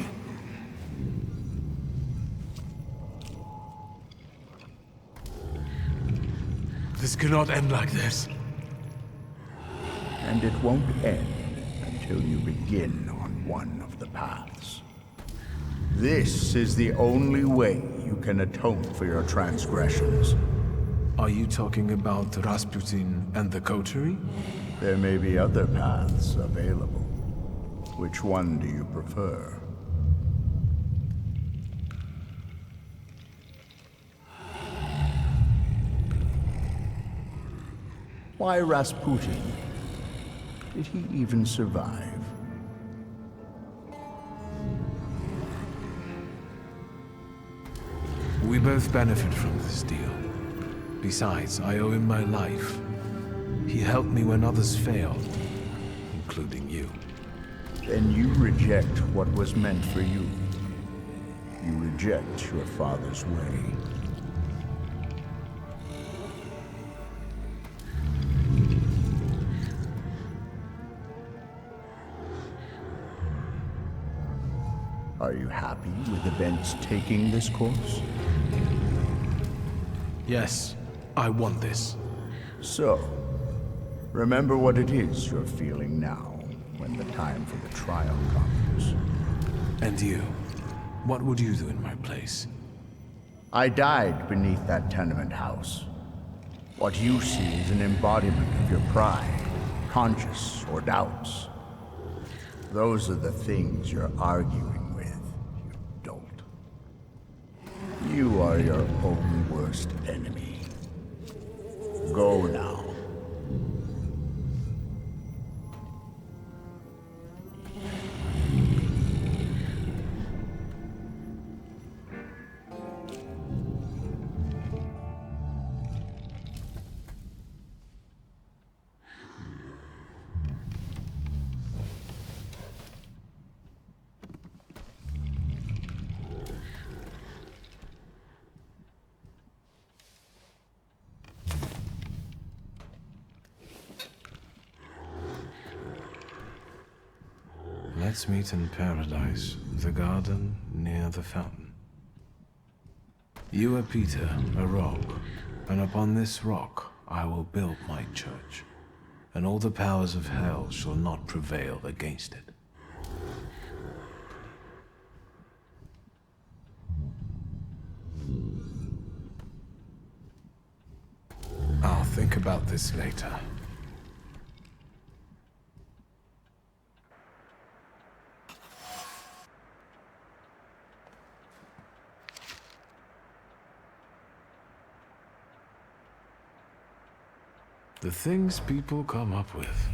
This cannot end like this. And it won't end until you begin on one of the paths. This is the only way you can atone for your transgressions. Are you talking about Rasputin and the coterie? There may be other paths available. Which one do you prefer? Why Rasputin? Did he even survive? We both benefit from this deal. Besides, I owe him my life. He helped me when others failed, including you. Then you reject what was meant for you. You reject your father's way. Are you happy with events taking this course? Yes, I want this. So, remember what it is you're feeling now, when the time for the trial comes. And you? What would you do in my place? I died beneath that tenement house. What you see is an embodiment of your pride, conscience, or doubts. Those are the things you're arguing with, you dolt. You are your own worst enemy. Go now. Let's meet in paradise, the garden near the fountain. You are Peter, a rock, and upon this rock I will build my church, and all the powers of hell shall not prevail against it. I'll think about this later. The things people come up with.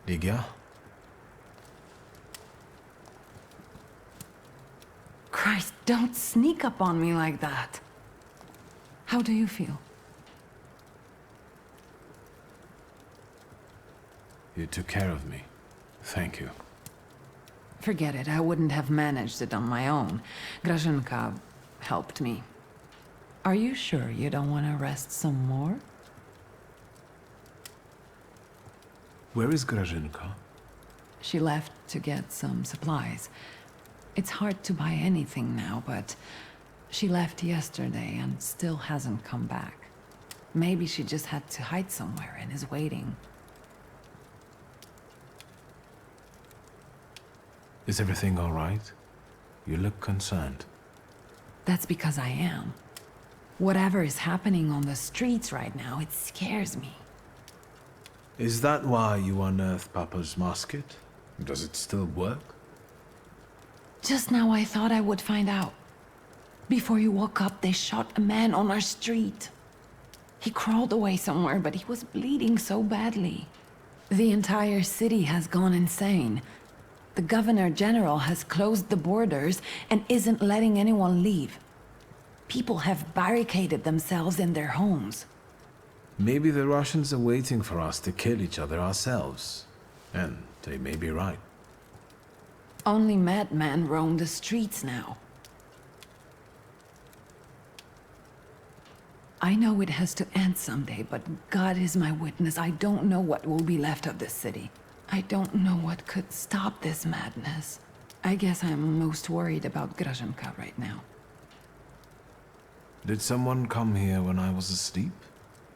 Ligia? Christ, don't sneak up on me like that. How do you feel? You took care of me. Thank you. Forget it, I wouldn't have managed it on my own. Grażynka helped me. Are you sure you don't want to rest some more? Where is Grażynka? She left to get some supplies. It's hard to buy anything now, but she left yesterday and still hasn't come back. Maybe she just had to hide somewhere and is waiting. Is everything all right? You look concerned. That's because I am. Whatever is happening on the streets right now, it scares me. Is that why you unearthed Papa's musket? Does it still work? Just now I thought I would find out. Before you woke up, they shot a man on our street. He crawled away somewhere, but he was bleeding so badly. The entire city has gone insane. The Governor General has closed the borders and isn't letting anyone leave. People have barricaded themselves in their homes. Maybe the Russians are waiting for us to kill each other ourselves. And they may be right. Only madmen roam the streets now. I know it has to end someday, but God is my witness. I don't know what will be left of this city. I don't know what could stop this madness. I guess I'm most worried about Grażynka right now. Did someone come here when I was asleep?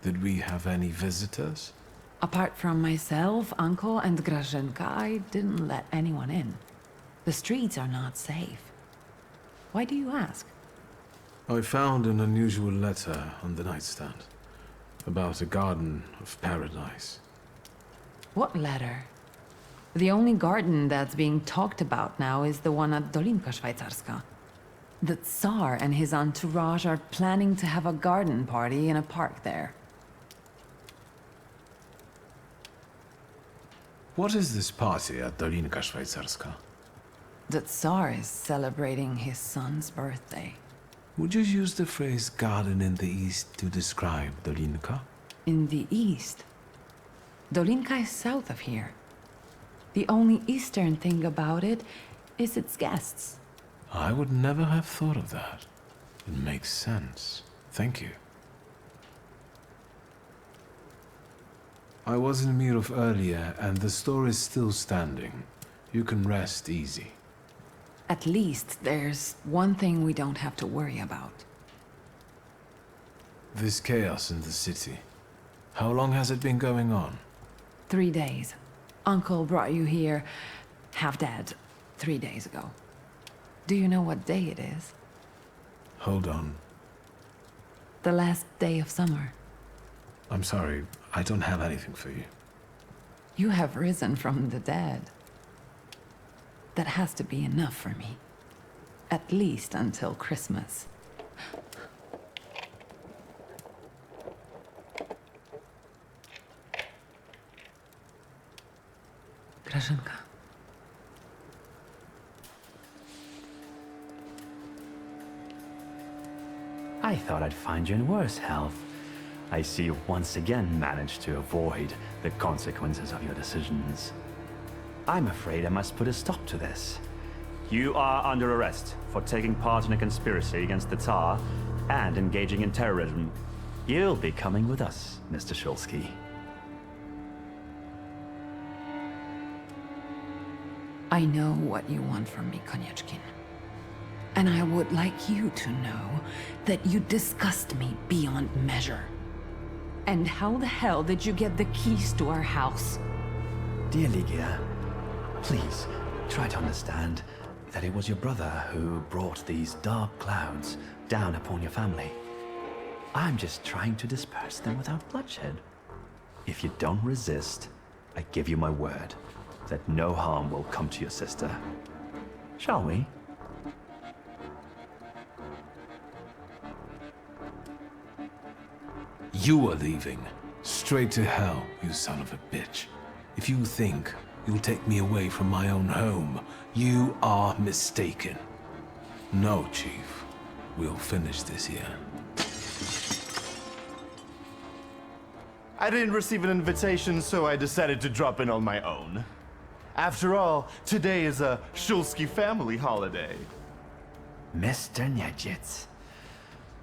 Did we have any visitors? Apart from myself, Uncle, and Grażynka, I didn't let anyone in. The streets are not safe. Why do you ask? I found an unusual letter on the nightstand. About a garden of paradise. What letter? The only garden that's being talked about now is the one at Dolinka Szwajcarska. The Tsar and his entourage are planning to have a garden party in a park there. What is this party at Dolinka Szwajcarska? The Tsar is celebrating his son's birthday. Would you use the phrase garden in the east to describe Dolinka? In the east? Dolinka is south of here. The only eastern thing about it is its guests. I would never have thought of that. It makes sense. Thank you. I was in Mirov earlier, and the store is still standing. You can rest easy. At least there's one thing we don't have to worry about. This chaos in the city. How long has it been going on? 3 days. Uncle brought you here, half dead, 3 days ago. Do you know what day it is? Hold on. The last day of summer. I'm sorry, I don't have anything for you. You have risen from the dead. That has to be enough for me. At least until Christmas. Grażynka. I thought I'd find you in worse health. I see you once again managed to avoid the consequences of your decisions. I'm afraid I must put a stop to this. You are under arrest for taking part in a conspiracy against the Tsar and engaging in terrorism. You'll be coming with us, Mr. Shulsky. I know what you want from me, Konieczkin. And I would like you to know that you disgust me beyond measure. And how the hell did you get the keys to our house? Dear Ligia, please try to understand that it was your brother who brought these dark clouds down upon your family. I'm just trying to disperse them without bloodshed. If you don't resist, I give you my word that no harm will come to your sister. Shall we? You are leaving. Straight to hell, you son of a bitch. If you think you'll take me away from my own home, you are mistaken. No, Chief. We'll finish this here. I didn't receive an invitation, so I decided to drop in on my own. After all, today is a Shulsky family holiday. Mr. Niedzits,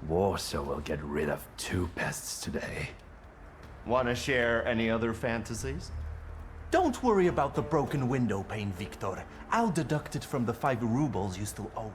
Warsaw will get rid of 2 pests today. Wanna share any other fantasies? Don't worry about the broken window pane, Victor. I'll deduct it from the 5 rubles you still owe me.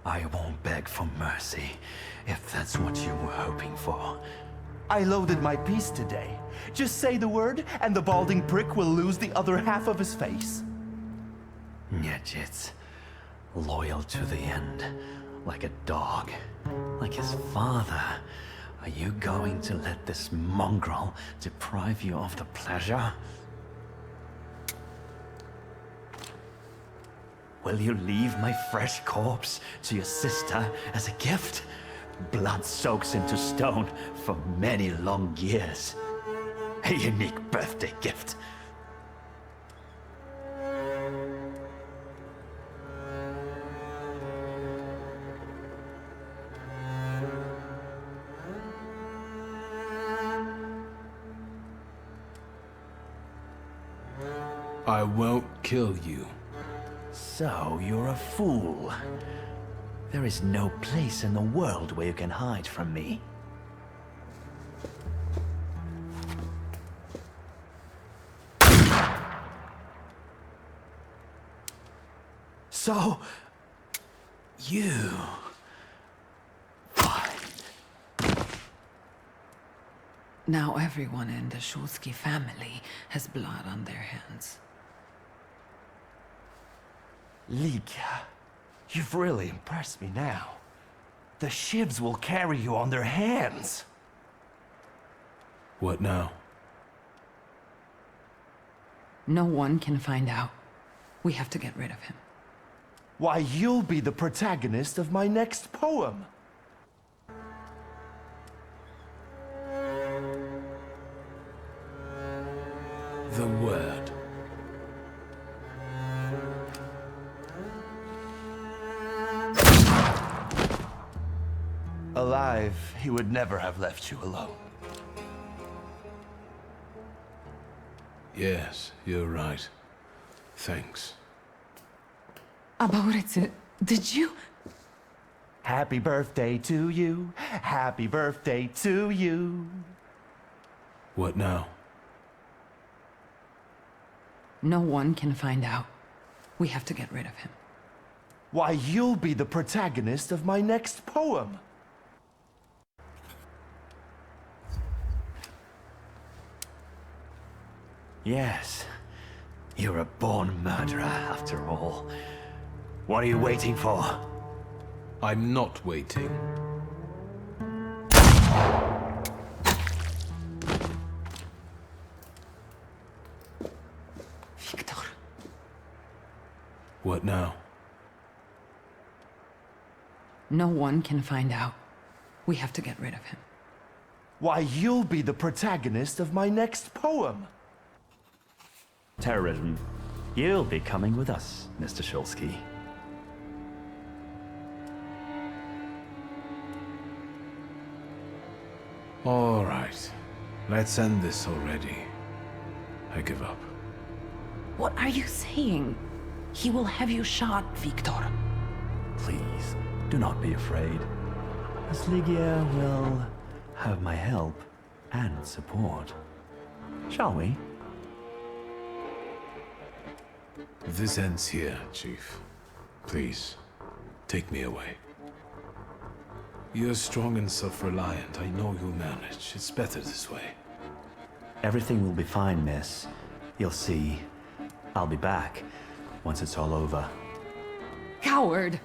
I won't beg for mercy, if that's what you were hoping for. I loaded my piece today. Just say the word, and the balding prick will lose the other half of his face. Niedzits, loyal to the end, like a dog, like his father. Are you going to let this mongrel deprive you of the pleasure? Will you leave my fresh corpse to your sister as a gift? Blood soaks into stone for many long years. A unique birthday gift. I won't kill you. So you're a fool. There is no place in the world where you can hide from me. So, you... Now everyone in the Shulsky family has blood on their hands. Ligia, you've really impressed me now. The Shivs will carry you on their hands. What now? No one can find out. We have to get rid of him. Why, you'll be the protagonist of my next poem. The word. Alive, he would never have left you alone. Yes, you're right. Thanks. About did you? Happy birthday to you. Happy birthday to you. What now? No one can find out. We have to get rid of him. Why, you'll be the protagonist of my next poem. Yes. You're a born murderer, after all. What are you waiting for? I'm not waiting. Victor. What now? No one can find out. We have to get rid of him. Why, you'll be the protagonist of my next poem. Terrorism. You'll be coming with us, Mr. Shulsky. All right. Let's end this already. I give up. What are you saying? He will have you shot, Victor. Please, do not be afraid. As Ligia will have my help and support. Shall we? This ends here, Chief. Please, take me away. You're strong and self-reliant. I know you'll manage. It's better this way. Everything will be fine, miss. You'll see. I'll be back once it's all over. Coward!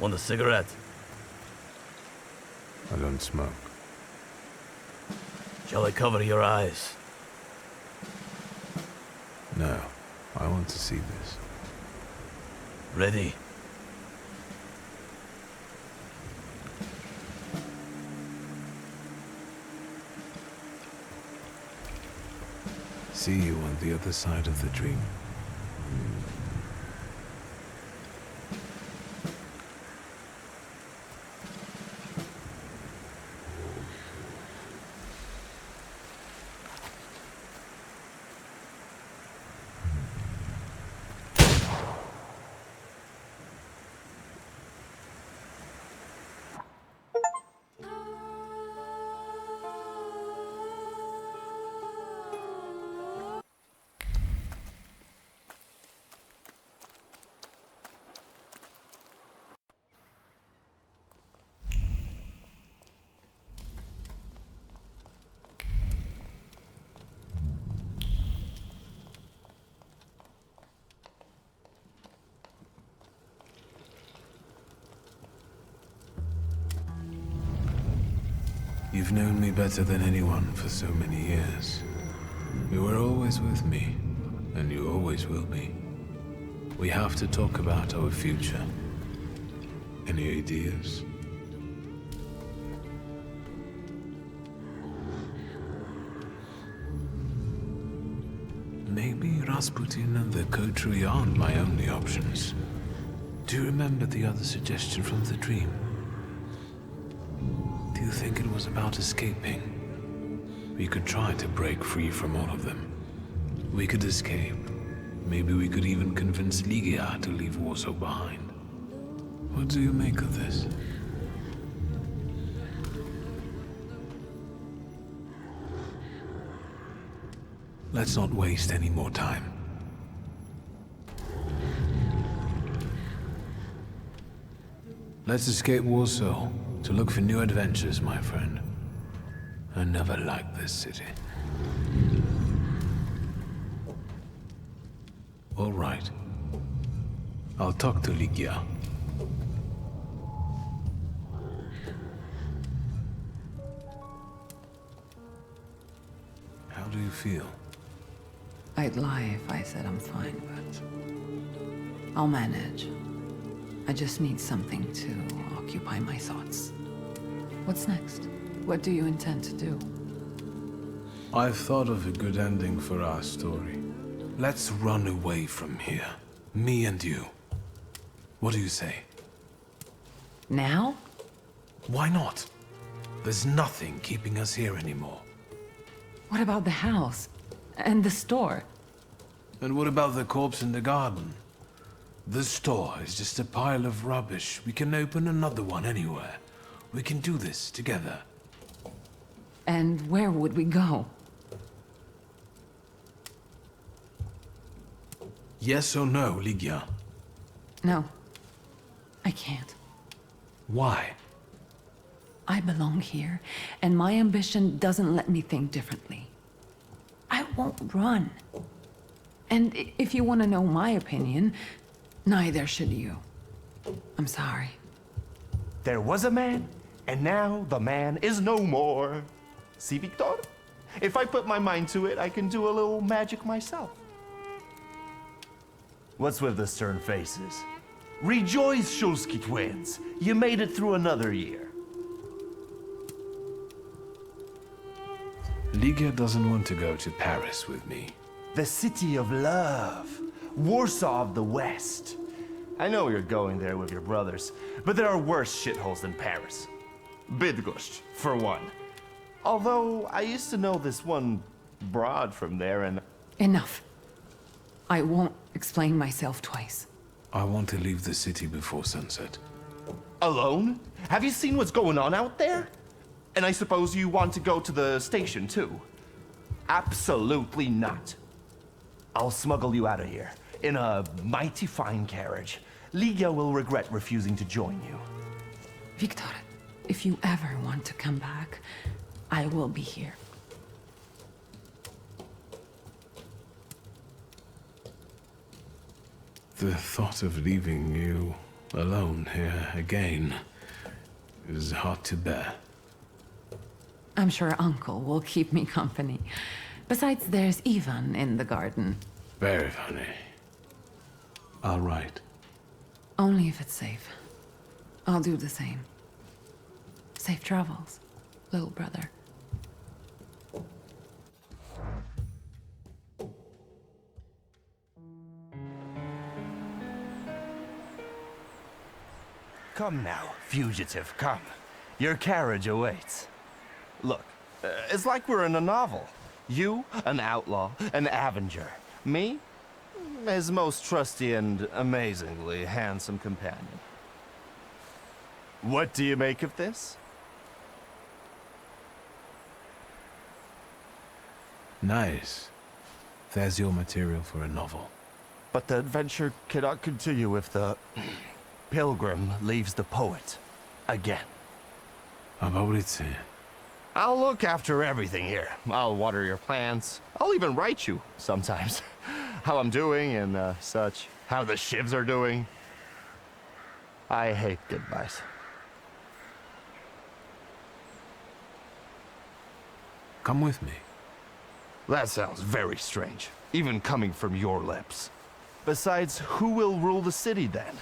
Want a cigarette? I don't smoke. Shall I cover your eyes? No, I want to see this. Ready? See you on the other side of the dream. You've known me better than anyone for so many years. You were always with me, and you always will be. We have to talk about our future. Any ideas? Maybe Rasputin and the coterie aren't my only options. Do you remember the other suggestion from the dream? Do you think it was about escaping? We could try to break free from all of them. We could escape. Maybe we could even convince Ligia to leave Warsaw behind. What do you make of this? Let's not waste any more time. Let's escape Warsaw to look for new adventures, my friend. I never liked this city. All right. I'll talk to Ligia. How do you feel? I'd lie if I said I'm fine, but I'll manage. I just need something to occupy my thoughts. What's next? What do you intend to do? I've thought of a good ending for our story. Let's run away from here. Me and you. What do you say? Now? Why not? There's nothing keeping us here anymore. What about the house? And the store? And what about the corpse in the garden? The store is just a pile of rubbish. We can open another one anywhere. We can do this together. And where would we go? Yes or no, Ligia? No. I can't. Why? I belong here, and my ambition doesn't let me think differently. I won't run. And if you want to know my opinion, neither should you. I'm sorry. There was a man, and now the man is no more. See, Victor? If I put my mind to it, I can do a little magic myself. What's with the stern faces? Rejoice, Shulsky twins! You made it through another year. Ligia doesn't want to go to Paris with me. The city of love. Warsaw of the West. I know you're going there with your brothers, but there are worse shitholes than Paris. Bydgoszcz, for one. Although, I used to know this one broad from there and... Enough. I won't explain myself twice. I want to leave the city before sunset. Alone? Have you seen what's going on out there? And I suppose you want to go to the station, too? Absolutely not. I'll smuggle you out of here, in a mighty fine carriage. Ligia will regret refusing to join you. Victor, if you ever want to come back, I will be here. The thought of leaving you alone here again is hard to bear. I'm sure Uncle will keep me company. Besides, there's Ivan in the garden. Very funny. I'll write. Only if it's safe. I'll do the same. Safe travels, little brother. Come now, fugitive, come. Your carriage awaits. Look, it's like we're in a novel. You, an outlaw, an avenger. Me, his most trusty and amazingly handsome companion. What do you make of this? Nice. There's your material for a novel. But the adventure cannot continue if the pilgrim leaves the poet again. I'll look after everything here. I'll water your plants. I'll even write you sometimes. How I'm doing and such. How the shivs are doing. I hate goodbyes. Come with me. That sounds very strange, even coming from your lips. Besides, who will rule the city then?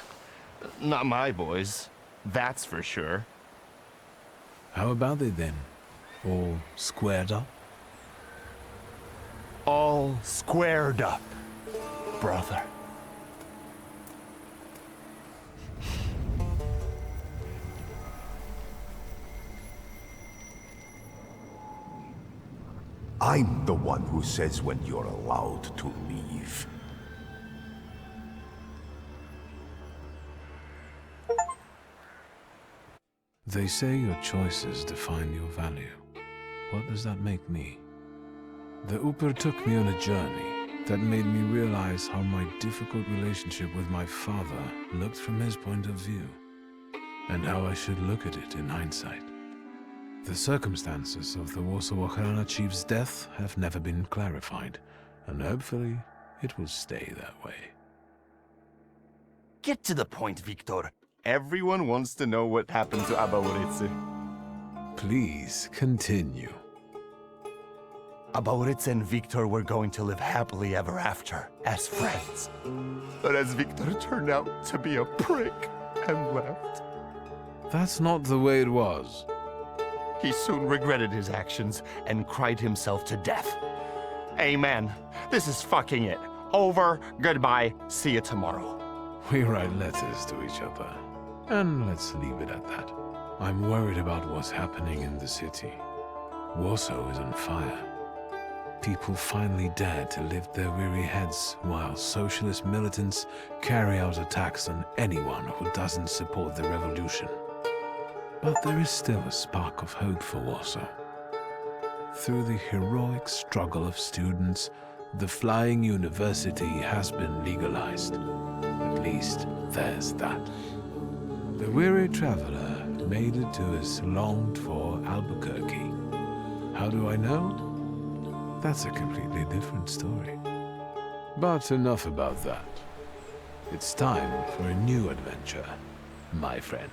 Not my boys, that's for sure. How about they then? All squared up? All squared up, brother. I'm the one who says when you're allowed to leave. They say your choices define your value. What does that make me? The Uper took me on a journey that made me realize how my difficult relationship with my father looked from his point of view, and how I should look at it in hindsight. The circumstances of the Warsaw Ochrana chief's death have never been clarified, and hopefully it will stay that way. Get to the point, Victor. Everyone wants to know what happened to Abaurice. Please, continue. Abaurice and Victor were going to live happily ever after, as friends. But as Victor turned out to be a prick and left. That's not the way it was. He soon regretted his actions and cried himself to death. Amen. This is fucking it. Over, goodbye, see you tomorrow. We write letters to each other, and let's leave it at that. I'm worried about what's happening in the city. Warsaw is on fire. People finally dare to lift their weary heads while socialist militants carry out attacks on anyone who doesn't support the revolution. But there is still a spark of hope for Warsaw. Through the heroic struggle of students, the flying university has been legalized. At least there's that. The weary traveler made it to his longed-for Albuquerque. How do I know? That's a completely different story. But enough about that. It's time for a new adventure, my friend.